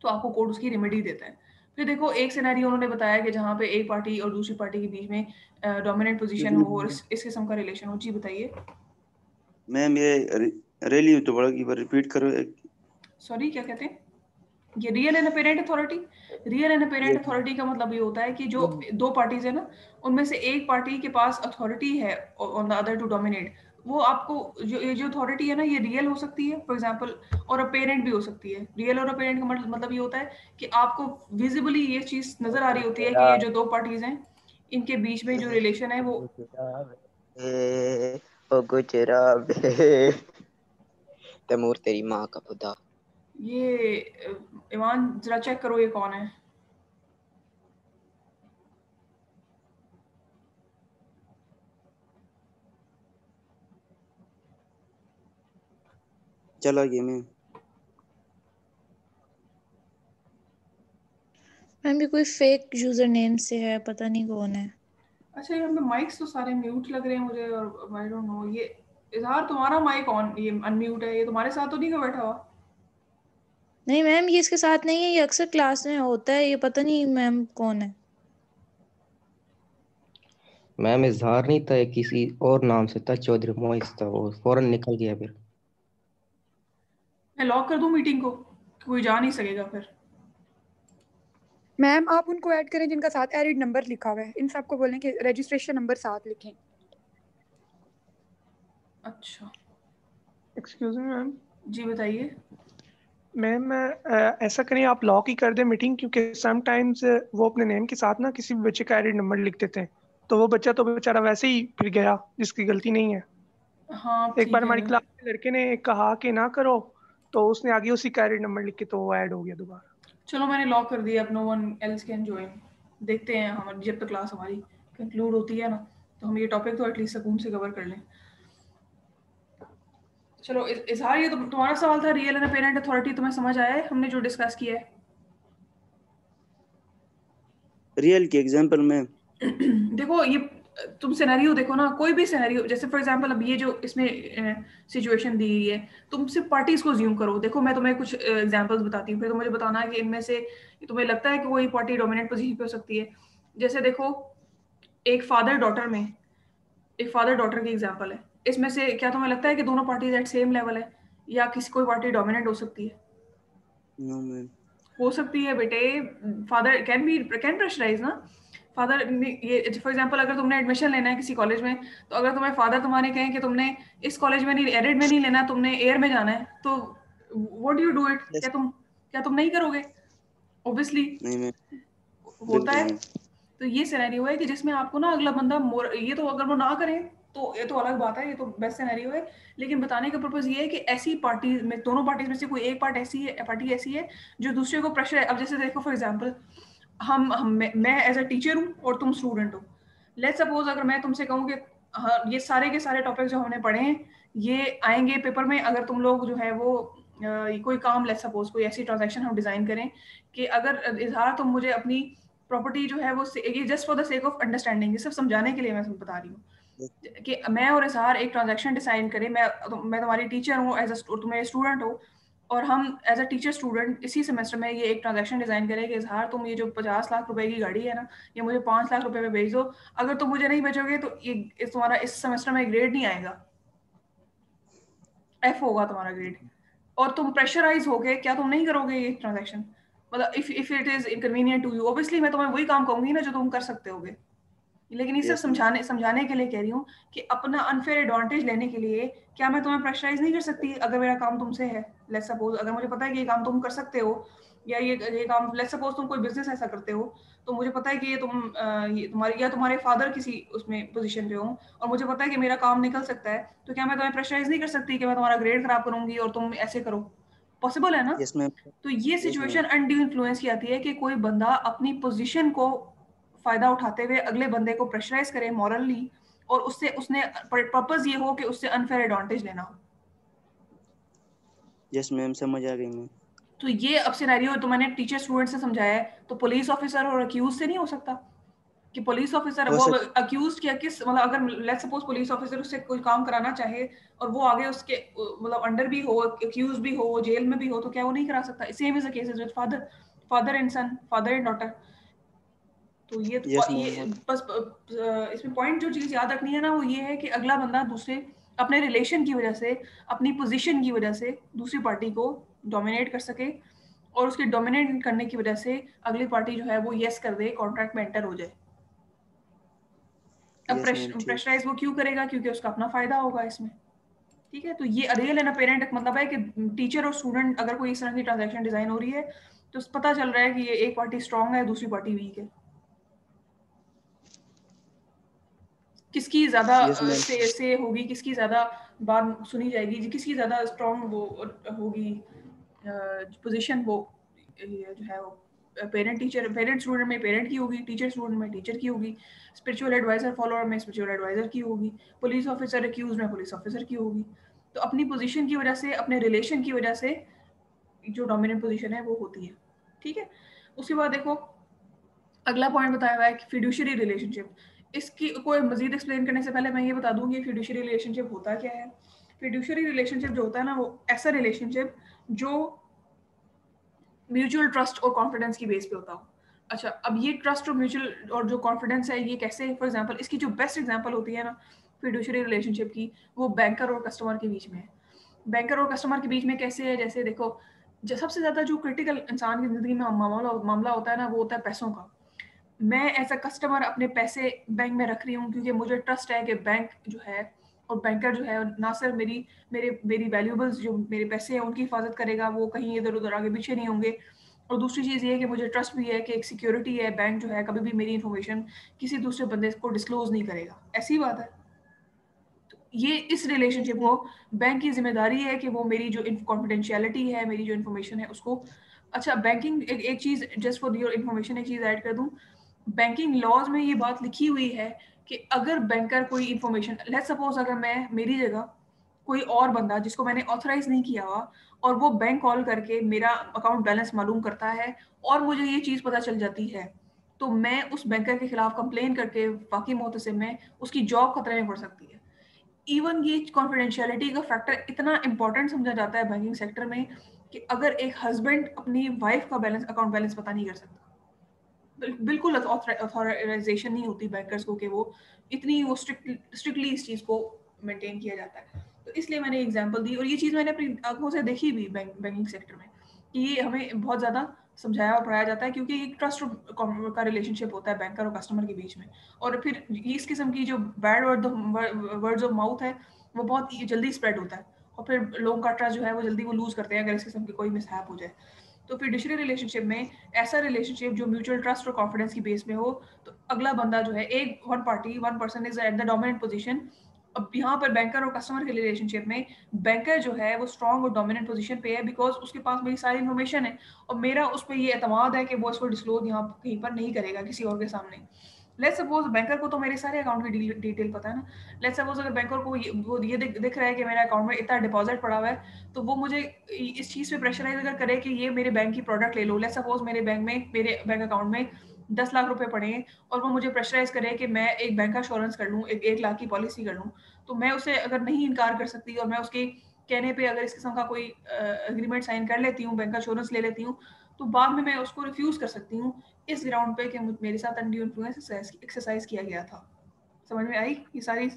तो आपको कोर्ट उसकी रेमेडी देता है। फिर देखो एक सिनेरियो उन्होंने बताया कि जहाँ पे एक पार्टी और दूसरी पार्टी के बीच में डोमिनेंट पोजीशन हो और इस किस्म का रिलेशन हो। जी बताइए मैम, ये रैली तो बड़ा की बार रिपीट करो। सॉरी क्या कहते हैं? ये real and apparent authority. Real and apparent authority का मतलब ये होता है कि जो दो पार्टीज है ना, उनमें से एक पार्टी के पास अथॉरिटी है on the other to dominate, वो आपको जो अथॉरिटी है ना, ये रियल हो सकती है फॉर एग्जांपल, और अपेरेंट भी हो सकती है। रियल और अपेरेंट का मतलब ये होता है कि आपको विजिबली ये चीज नजर आ रही होती है कि ये जो दो पार्टीज हैं इनके बीच में जो रिलेशन है वो ओ गुजरावे तैमूर तेरी माँ का खुदा। ये ईमान जरा चेक करो ये कौन है। चला गया मैं। मैम भी कोई फेक यूजर नेम से है, पता नहीं कौन है। अच्छा, यहाँ पे माइक्स तो सारे म्यूट लग रहे हैं मुझे, और आई डोंट नो ये इजहार तुम्हारा माइक ऑन, ये अनम्यूट है, ये तुम्हारे साथ तो नहीं का बैठा हुआ? नहीं मैम, ये इसके साथ नहीं है, ये अक्सर क्लास में होता है, ये पता नहीं मैम कौन है। मैम इजहार नहीं था, किसी और नाम से था, चौधरी मोइस था, वो फौरन निकल गया फिर। मैं लॉक कर दूं मीटिंग को, कोई जा नहीं सकेगा फिर? मैम आप उनको ऐड करें जिनका साथ एडिड नंबर लिखा हुआ है, इन सबको बोलें कि रजिस्ट्रेशन नंबर साथ लिखें। अच्छा एक्सक्यूज मी मैम। जी बताइए। मैम ऐसा करें, आप लॉक ही कर दें मीटिंग, क्योंकि समटाइम्स वो अपने नेम के साथ ना किसी भी बच्चे का एडिड नंबर लिख देते हैं, तो वो बच्चा तो बेचारा वैसे ही फिर गया जिसकी गलती नहीं है। हाँ एक बार ठीक हमारी है, क्लास में लड़के ने कहा कि ना करो, तो उसने आगे उसी का एडिड नंबर लिख के तो वो ऐड हो गया दोबारा। चलो मैंने लॉक कर दिया, अब no one else can join. देखते हैं हमारी जब तक क्लास हमारी कंक्लूड होती है ना, तो हम ये टॉपिक तो एटलीस्ट सुकून से कवर कर लें। चलो इजहार, ये तो तुम्हारा सवाल था, रियल एंड अपेरेंट अथॉरिटी तुम्हें समझ आया है हमने जो डिस्कस किया है? रियल के एग्जांपल में देखो ये तुम सिनेरियो देखो ना, कोई भी सिनेरियो, जैसे फॉर एग्जांपल अब ये जो इसमें सिचुएशन दी गई है, तुम सिर्फ पार्टीज को ज्यूम करो। देखो मैं तुम्हें कुछ एग्जांपल्स बताती हूँ, फिर तुम मुझे बताना है कि इनमें से तुम्हें लगता है कि कोई पार्टी डोमिनेंट पोजीशन पे हो सकती है। जैसे देखो एक फादर डॉटर में, एक फादर डॉटर की एग्जांपल है, इसमें से क्या तुम्हें लगता है कि दोनों पार्टीज एट सेम लेवल है, या किसी कोई पार्टी डोमिनेंट हो सकती है? No ma'am. हो सकती है बेटे, फादर कैन प्रेशराइज ना। फादर ये फॉर एग्जांपल अगर तुमने एडमिशन लेना है किसी कॉलेज में, तो अगर तुम्हें फादर तुम्हारे कहें कि तुमने इस कॉलेज में नहीं, एरिड में नहीं लेना, तुमने एयर में जाना है, तो what do do it? Yes. क्या तुम नहीं करोगे? ऑब्वियसली नहीं मैम, होता बिल्कुल है। मैम। तो ये सिनेरियो है कि जिसमें आपको ना अगला बंदा ये तो अगर वो ना करें तो ये तो अलग बात है, ये तो बेस्ट सिनेरियो है, लेकिन बताने का पर्पज ये है कि ऐसी पार्टी में, दोनों पार्टीज में से कोई एक पार्टी ऐसी है जो दूसरे को प्रेशर है। अब जैसे देखो फॉर एग्जांपल मैं एज अ टीचर हूँ और तुम स्टूडेंट हो। लेट्स सपोज अगर मैं तुमसे कहूँ कि हाँ ये सारे के सारे टॉपिक जो हमने पढ़े हैं ये आएंगे पेपर में, अगर तुम लोग जो है वो कोई काम, लेट्स सपोज कोई ऐसी ट्रांजैक्शन हम डिजाइन करें कि अगर इजहार तुम मुझे अपनी प्रॉपर्टी जो है वो, ये just for the sake of understanding, ये सिर्फ समझाने के लिए मैं तुमको बता रही हूँ कि मैं और इजहार एक ट्रांजैक्शन डिजाइन करें। मैं तुम्हारी टीचर हूँ, एज तुम मेरे स्टूडेंट हो, और हम एज अ टीचर स्टूडेंट इसी सेमेस्टर में ये एक ट्रांजैक्शन डिजाइन करें कि इजहार तुम ये जो 50 लाख रुपए की गाड़ी है ना, ये मुझे 5 लाख रुपए में भेज दो, अगर तुम मुझे नहीं भेजोगे तो ये तुम्हारा इस सेमेस्टर में ग्रेड नहीं आएगा, F होगा तुम्हारा ग्रेड। और तुम प्रेशराइज होगे, क्या तुम नहीं करोगे ये ट्रांजैक्शन? मतलब if it is inconvenient to you, obviously मैं तुम्हें वही काम कहूंगी ना जो तुम कर सकते होगे। लेकिन ये सिर्फ समझाने के लिए कह रही हूँ कि अपना अनफेयर एडवांटेज लेने के लिए क्या मैं तुम्हें प्रेशराइज नहीं कर सकती? अगर मेरा काम तुमसे है, लेट्स सपोज अगर मुझे पता है कि ये काम तुम कर सकते हो, या ये काम, लेट्स सपोज तुम कोई बिजनेस ऐसा करते हो तो मुझे पता है कि ये तुम्हारे या तुम्हारे फादर किसी उसमें पोजीशन पे हो और मुझे पता है कि मेरा काम निकल सकता है, तो क्या मैं तुम्हें प्रेशराइज नहीं कर सकती कि मैं तुम्हारा ग्रेड खराब करूंगी और तुम ऐसे करो? पॉसिबल है ना? Yes ma'am. तो ये सिचुएशन अनड्यू इन्फ्लुएंस की आती है कि कोई बंदा अपनी पोजीशन को फायदा उठाते हुए अगले बंदे को प्रेशराइज करे मॉरली, और उससे उसने पर्पस ये हो कि उससे अनफेयर एडवांटेज लेना हो। यस मैम, समझ आ गई मैम। तो ये अब सिनेरियो तो मैंने टीचर स्टूडेंट से समझाया है, तो पुलिस ऑफिसर और अक्यूज से नहीं हो सकता कि पुलिस ऑफिसर वो अक्यूज किया किस, मतलब अगर लेट्स सपोज पुलिस ऑफिसर उससे कोई काम कराना चाहे और वो आगे उसके मतलब अंडर भी हो, अक्यूज भी हो, जेल में भी हो, तो क्या वो नहीं करा सकता? Same is the cases with father and son, father and daughter. तो ये बस इसमें पॉइंट जो चीज याद रखनी है ना वो ये है कि अगला बंदा दूसरे अपने रिलेशन की वजह से, अपनी पोजीशन की वजह से दूसरी पार्टी को डोमिनेट कर सके, और उसके डोमिनेट करने की वजह से अगली पार्टी जो है वो यस कर दे, कॉन्ट्रैक्ट में एंटर हो जाए। अब प्रेशराइज वो क्यों करेगा? क्योंकि उसका अपना फायदा होगा इसमें। ठीक है, तो ये रियल एंड अपेरेंट मतलब है कि टीचर और स्टूडेंट अगर कोई इस तरह की ट्रांजैक्शन डिजाइन हो रही है तो पता चल रहा है कि ये एक पार्टी स्ट्रांग है, दूसरी पार्टी वीक है। किसकी ज्यादा से होगी, किसकी ज्यादा बात सुनी जाएगी, किसकी ज्यादा स्ट्रांग वो होगी पोजीशन, वो जो है वो पेरेंट स्टूडेंट में पेरेंट की होगी, टीचर स्टूडेंट में टीचर की होगी, स्पिरिचुअल एडवाइजर फॉलोअर में स्पिरिचुअल एडवाइजर की होगी, पुलिस ऑफिसर एक्यूज में पुलिस ऑफिसर की होगी। तो अपनी पोजीशन की वजह से, अपने रिलेशन की वजह से जो डोमिनेंट पोजीशन है वो होती है। ठीक है, उसके बाद देखो अगला पॉइंट बताया हुआ है कि फिड्यूशियरी रिलेशनशिप। इसकी कोई मजीद एक्सप्लेन करने से पहले मैं ये बता दूंगी फिड्यूशियरी रिलेशनशिप होता क्या है। फिड्यूशियरी रिलेशनशिप जो होता है ना, वो ऐसा रिलेशनशिप जो म्यूचुअल ट्रस्ट और कॉन्फिडेंस की बेस पे होता हो। अच्छा, अब ये ट्रस्ट और म्यूचुअल और जो कॉन्फिडेंस है ये कैसे? फॉर एग्जांपल इसकी जो बेस्ट एग्जांपल होती है ना फिड्यूशियरी रिलेशनशिप की, वो बैंकर और कस्टमर के बीच में है। बैंकर और कस्टमर के बीच में कैसे है? जैसे देखो, सबसे ज्यादा जो क्रिटिकल इंसान की जिंदगी में मामला होता है ना, वो होता है पैसों का। मैं एज अ कस्टमर अपने पैसे बैंक में रख रही हूँ क्योंकि मुझे ट्रस्ट है कि बैंक जो है और बैंकर जो है ना सिर्फ मेरी वैल्यूएबल्स जो मेरे पैसे हैं उनकी हिफाजत करेगा, वो कहीं इधर उधर आगे पीछे नहीं होंगे। और दूसरी चीज़ ये है कि मुझे ट्रस्ट भी है कि एक सिक्योरिटी है, बैंक जो है कभी भी मेरी इन्फॉर्मेशन किसी दूसरे बंदे को डिस्क्लोज नहीं करेगा। ऐसी बात है। तो ये इस रिलेशनशिप को बैंक की जिम्मेदारी है कि वो मेरी जो कॉन्फिडेंशियलिटी है, मेरी जो इन्फॉर्मेशन है उसको। अच्छा, बैंकिंग एक चीज़ जस्ट फॉर योर इन्फॉर्मेशन एक चीज़ ऐड कर दूँ, बैंकिंग लॉज में ये बात लिखी हुई है कि अगर बैंकर कोई इन्फॉर्मेशन, लेट्स सपोज अगर मैं मेरी जगह कोई और बंदा जिसको मैंने ऑथराइज नहीं किया हुआ और वो बैंक कॉल करके मेरा अकाउंट बैलेंस मालूम करता है और मुझे ये चीज़ पता चल जाती है, तो मैं उस बैंकर के खिलाफ कंप्लेन करके वाकई मोहतसिब में उसकी जॉब खतरे में पड़ सकती है। इवन ये कॉन्फिडेंशियलिटी का फैक्टर इतना इंपॉर्टेंट समझा जाता है बैंकिंग सेक्टर में कि अगर एक हस्बैंड अपनी वाइफ का अकाउंट बैलेंस पता नहीं कर सकता, बिल्कुल ऑथराइजेशन नहीं होती बैंकर्स को कि वो इतनी वो स्ट्रिक्टली इस चीज़ को मेंटेन किया जाता है। तो इसलिए मैंने एग्जांपल दी, और ये चीज़ मैंने अपनी आंखों से देखी भी बैंकिंग सेक्टर में कि ये हमें बहुत ज़्यादा समझाया और पढ़ाया जाता है क्योंकि एक ट्रस्ट का रिलेशनशिप होता है बैंकर और कस्टमर के बीच में। और फिर इस किस्म की जो बैड वर्ड्स ऑफ माउथ है वो बहुत जल्दी स्प्रेड होता है और फिर लोगों का ट्रस्ट जो है वो जल्दी वो लूज करते हैं अगर इस किस्म की कोई मिसहैप हो जाए। तो फिड्यूशियरी रिलेशनशिप में ऐसा रिलेशनशिप जो म्यूचुअल ट्रस्ट और कॉन्फिडेंस की बेस में हो, तो अगला बंदा जो है one person is at the dominant position. अब यहाँ पर बैंकर और कस्टमर के रिलेशनशिप में बैंकर जो है वो स्ट्रॉन्ग और डोमिनेंट पोजीशन पे है बिकॉज उसके पास मेरी सारी इन्फॉर्मेशन है और मेरा उस पर ये एतमाद है कि वो इसको डिस्क्लोज यहाँ कहीं पर नहीं करेगा किसी और के सामने। लेट्स सपोज बैंकर को तो मेरे सारे अकाउंट की डिटेल पता है ना। लेट्स सपोज अगर बैंकर को ये दिख रहा है कि मेरे अकाउंट में इतना डिपॉजिट पड़ा हुआ है, तो वो मुझे इस चीज़ पे प्रेशराइज अगर करे कि ये मेरे बैंक की प्रोडक्ट ले लो। लेट्स सपोज मेरे बैंक अकाउंट में 10 लाख रुपए पड़े हैं और वो मुझे प्रेशराइज करे कि मैं एक बैंक का इंश्योरेंस कर लूँ, 1 लाख की पॉलिसी कर लूँ, तो मैं उसे अगर नहीं इनकार कर सकती और मैं उसकी कहने पे अगर इस किस्म का कोई एग्रीमेंट साइन कर लेती हूँ, बैंक इंश्योरेंस ले लेती हूँ, तो बाद में मैं उसको रिफ्यूज कर सकती हूँ इस ग्राउंड पे कि मेरे साथ अनड्यू इन्फ्लुएंस एक्सरसाइज किया गया था। समझ में आई ये सारी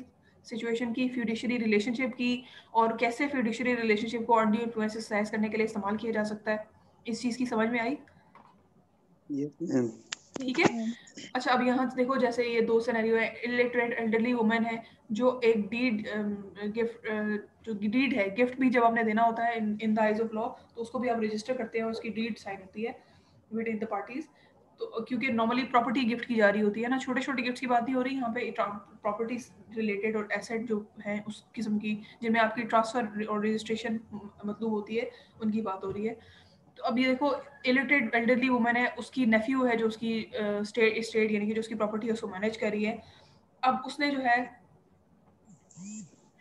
सिचुएशन की, फिड्यूशियरी रिलेशनशिप की, और कैसे फिड्यूशियरी रिलेशनशिप को अनड्यू इन्फ्लुएंस एक्सरसाइज करने के लिए इस्तेमाल किया जा सकता है। इस चीज़ की समझ में आई? ठीक है। अच्छा, अब यहाँ देखो, जैसे ये दो सिनेरियो है, इलिटरेट एल्डरली वुमेन है जो एक डीड गिफ्ट, जो डीड है, गिफ्ट भी जब आपने देना होता है इन द आइज ऑफ लॉ, तो उसको भी आप रजिस्टर करते हैं और उसकी डीड साइन होती है बिटवीन द पार्टीज। तो क्योंकि नॉर्मली प्रॉपर्टी गिफ्ट की जा रही होती है ना, छोटे छोटे गिफ्ट की बात नहीं हो रही यहाँ पे, प्रॉपर्टी रिलेटेड और एसेट जो है उस किस्म की जिनमें आपकी ट्रांसफर और रजिस्ट्रेशन मतलब होती है, उनकी बात हो रही है। तो अब ये देखो, इलिटरेट एल्डरली वुमन है, उसकी नेफ्यू है जो उसकी स्टेट यानी कि जो उसकी प्रॉपर्टी है उसको मैनेज कर रही है। अब उसने जो है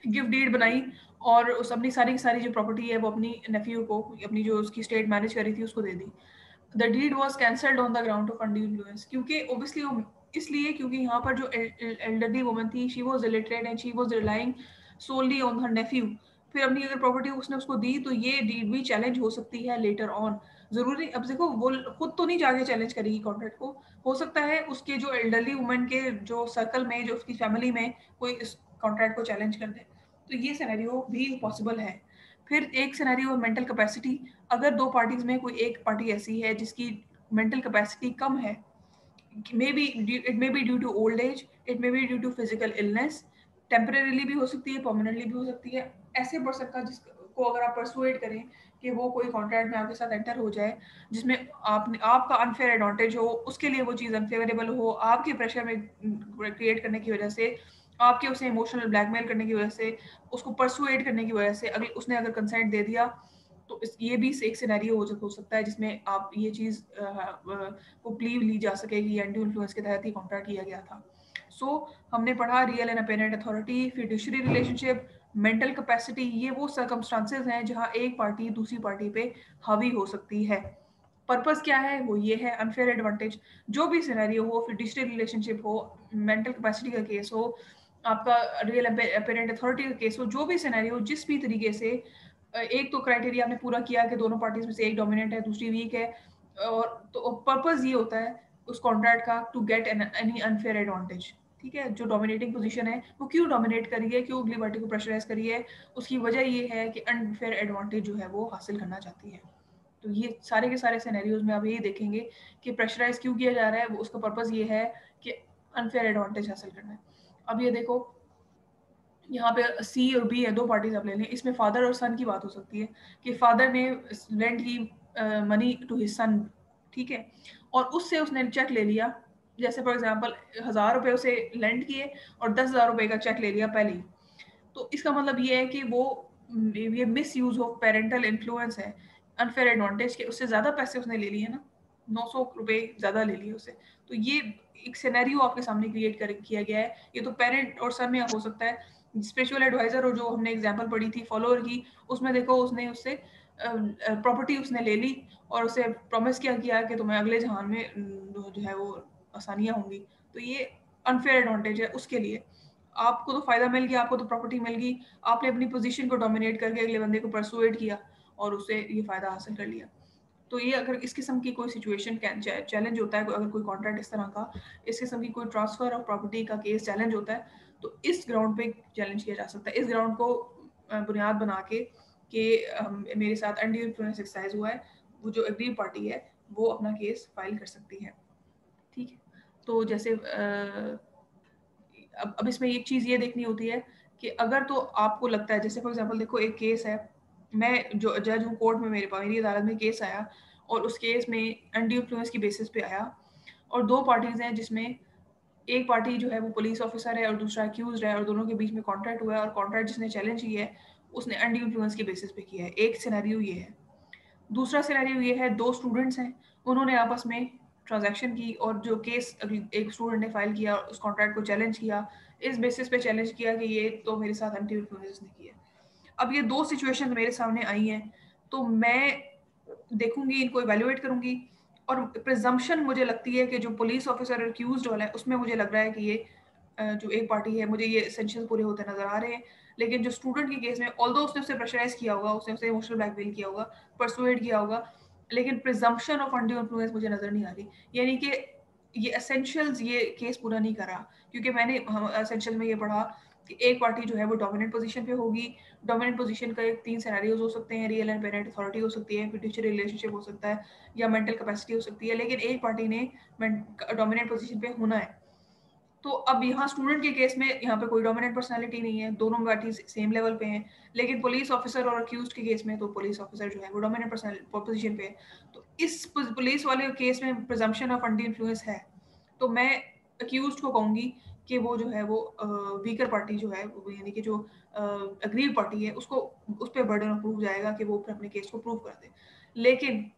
गिफ्ट डीड बनाई और उस अपनी सारी की सारी जो प्रॉपर्टी है वो अपनी नेफ्यू को, अपनी जो उसकी स्टेट मैनेज कर रही थी उसको दे दी। The deed was cancelled on the ground of undue influence, क्योंकि ऑब्वियसली इसलिए क्योंकि यहाँ पर जो एल्डरली वुमन थी, she was illiterate and she was relying solely on her nephew. फिर अपनी अगर प्रॉपर्टी उसने उसको दी तो ये डीड भी चैलेंज हो सकती है लेटर ऑन। जरूरी, अब देखो वो खुद तो नहीं जाके चैलेंज करेगी कॉन्ट्रैक्ट को, हो सकता है उसके जो एल्डरली वुमन के जो सर्कल में, जो उसकी फैमिली में कोई इस कॉन्ट्रैक्ट को चैलेंज कर दे, तो ये सिनेरियो भी पॉसिबल है। फिर एक सिनेरियो मेंटल कैपेसिटी, अगर दो पार्टीज में कोई एक पार्टी ऐसी है जिसकी मेंटल कैपेसिटी कम है, it may be due to old age, it may be due to physical illness, temporarily भी हो सकती है, परमानेंटली भी हो सकती है। ऐसे पर्सन का जिसको अगर आप परसुएड करें कि वो कोई कॉन्ट्रैक्ट में आपके साथ एंटर हो जाए जिसमें आपका अनफेयर एडवांटेज हो, उसके लिए वो चीज़ अनफेवरेबल हो, आपके प्रेशर में क्रिएट करने की वजह से, आपके उसे इमोशनल ब्लैकमेल करने की वजह से, उसको परसुएड करने की वजह से उसने अगर कंसेंट दे दिया, तो ये भी एक सिनेरियो हो सकता है जिसमें आप ये चीज़ को प्लीव ली जा सके कि अनड्यू इन्फ्लुएंस के तहत ही कॉन्ट्रैक्ट किया गया था। सो हमने पढ़ा real and apparent authority, fiduciary relationship, mental capacity, ये वो सर्कमस्टांसेस हैं जहां एक पार्टी दूसरी पार्टी पे हावी हो सकती है। पर्पस क्या है, वो ये है अनफेयर एडवांटेज। जो भी सिनेरियो हो, फिड्यूशियरी रिलेशनशिप हो, मेंटल कैपेसिटी का केस हो, आपका रियल अपेरेंट अथॉरिटी का केस हो, जो भी सिनेरियो जिस भी तरीके से, एक तो क्राइटेरिया आपने पूरा किया कि दोनों पार्टीज में से एक डोमिनेंट है दूसरी वीक है, और तो पर्पस ये होता है उस कॉन्ट्रैक्ट का to get any unfair advantage. ठीक है, जो डोमिनेटिंग पोजीशन है वो क्यों डोमिनेट करी है, क्यों अगली पार्टी को प्रेशराइज करी है, उसकी वजह ये है कि अनफेयर एडवांटेज जो है वो हासिल करना चाहती है। तो ये सारे के सारे सिनेरियोज में आप यही देखेंगे कि प्रेशराइज क्यों किया जा रहा है, वो उसका पर्पस ये है कि अनफेयर एडवांटेज हासिल करना है। अब ये देखो, यहाँ पे सी और बी है, दो पार्टीज आप ले लें, इसमें फादर और सन की बात हो सकती है कि फादर ने लेंड ही मनी टू हिज सन, ठीक है, और उससे उसने चेक ले लिया, जैसे फॉर एग्जांपल 1000 रुपए उसे लेंड किए और 10,000 रुपए का चेक ले लिया पहले ही। तो इसका मतलब ये है कि वो ये miss use of parental influence है, अनफेयर एडवांटेज के, उससे ज्यादा पैसे उसने ले लिए ना, 900 रुपए ज्यादा ले लिए उससे। तो ये एक सिनेरियो आपके सामने क्रिएट किया गया है। ये तो पेरेंट और सन में हो सकता है। स्पिरिचुअल एडवाइजर और जो हमने एग्जांपल पढ़ी थी फॉलोअर की, उसमें देखो उसने उससे प्रॉपर्टी उसने ले ली और उसे प्रॉमिस किया कि तुम्हें अगले जहान में जो है वो आसानियां होंगी। तो ये अनफेयर एडवांटेज है उसके लिए। आपको तो फायदा मिल गया, आपको तो प्रॉपर्टी मिल गई, आपने अपनी पोजीशन को डोमिनेट करके अगले बंदे को परसुएड किया और उससे ये फायदा हासिल कर लिया। तो ये अगर इस किस्म की कोई सिचुएशन चैलेंज होता है, अगर कोई कॉन्ट्रैक्ट इस तरह का, इस किस्म की कोई ट्रांसफर ऑफ प्रॉपर्टी का केस चैलेंज होता है, तो इस ग्राउंड पे चैलेंज किया जा सकता है। इस ग्राउंड को बुनियाद बना के कि मेरे साथ अनड्यू इन्फ्लुएंस एक्सरसाइज हुआ है, वो जो अग्रीड पार्टी है वो अपना केस फाइल कर सकती है। ठीक है, तो जैसे अब इसमें एक चीज़ ये देखनी होती है कि अगर तो आपको लगता है, जैसे फॉर एग्जांपल देखो एक केस है, मैं जो जज हूँ, कोर्ट में मेरी अदालत में केस आया और उस केस में अनड्यू इन्फ्लुएंस की बेसिस पे आया, और दो पार्टीज हैं जिसमें एक पार्टी जो है वो पुलिस ऑफिसर है और दूसरा अक्यूज्ड है, और दोनों के बीच में कॉन्ट्रैक्ट हुआ है, और कॉन्ट्रैक्ट जिसने चैलेंज किया है उसने अनड्यू इन्फ्लुएंस की बेसिस पे किया है। एक सिनेरियो ये है। दूसरा सिनेरियो ये है, दो स्टूडेंट्स हैं, उन्होंने आपस में ट्रांजैक्शन की और जो केस एक स्टूडेंट ने फाइल किया उस कॉन्ट्रैक्ट को चैलेंज किया, इस बेसिस पे चैलेंज किया कि ये तो मेरे साथ अनड्यू इन्फ्लुएंस ने किया। अब ये दो सिचुएशंस मेरे सामने आई हैं, तो मैं देखूंगी, इनको इवैल्यूएट करूंगी, और प्रिजम्पशन मुझे लगती है कि जो पुलिस ऑफिसर अक्यूज्ड वाला है उसमें मुझे लग रहा है कि ये जो एक पार्टी है, मुझे ये एसेंशियल पूरे होते नजर आ रहे हैं, लेकिन जो स्टूडेंट के केस में ऑल्दो उसने उसे प्रेशराइज किया होगा, उसने उसे इमोशनल ब्लैकमेल किया होगा, परसुएड किया होगा, लेकिन प्रिजम्पशन ऑफ अनड्यू इन्फ्लुएंस मुझे नजर नहीं आ रही। यानी कि ये एसेंशियल्स ये केस पूरा नहीं करा, क्योंकि मैंने एसेंशियल में ये पढ़ा कि एक पार्टी जो है वो डोमिनेंट पोजीशन पे होगी। डोमिनेंट पोजीशन का एक 3 सिनेरियोज हो सकते हैं, रियल एंड पेरेंट अथॉरिटी हो सकती है, फिड्यूशियरी रिलेशनशिप हो सकता है, या मेंटल कैपेसिटी हो सकती है, लेकिन एक पार्टी ने डोमिनेंट पोजीशन पे होना है। तो अब यहाँ स्टूडेंट के केस में यहाँ पे कोई डोमिनेंट पर्सनालिटी नहीं है, दोनों पार्टी सेम लेवल पे हैं, लेकिन पुलिस ऑफिसर और अक्यूज्ड के केस में तो पुलिस ऑफिसर जो है वो डोमिनेंट पोजीशन पे है। तो इस पुलिस वाले केस में प्रिजम्पशन ऑफ अनड्यू इन्फ्लुएंस है, तो मैं अक्यूज्ड को कहूंगी कि वो जो है वो वीकर पार्टी जो है, यानी कि जो अग्रीड पार्टी है, उसको उस पर बर्डन ऑफ प्रूफ जाएगा कि वो अपने केस को प्रूव कर दे। लेकिन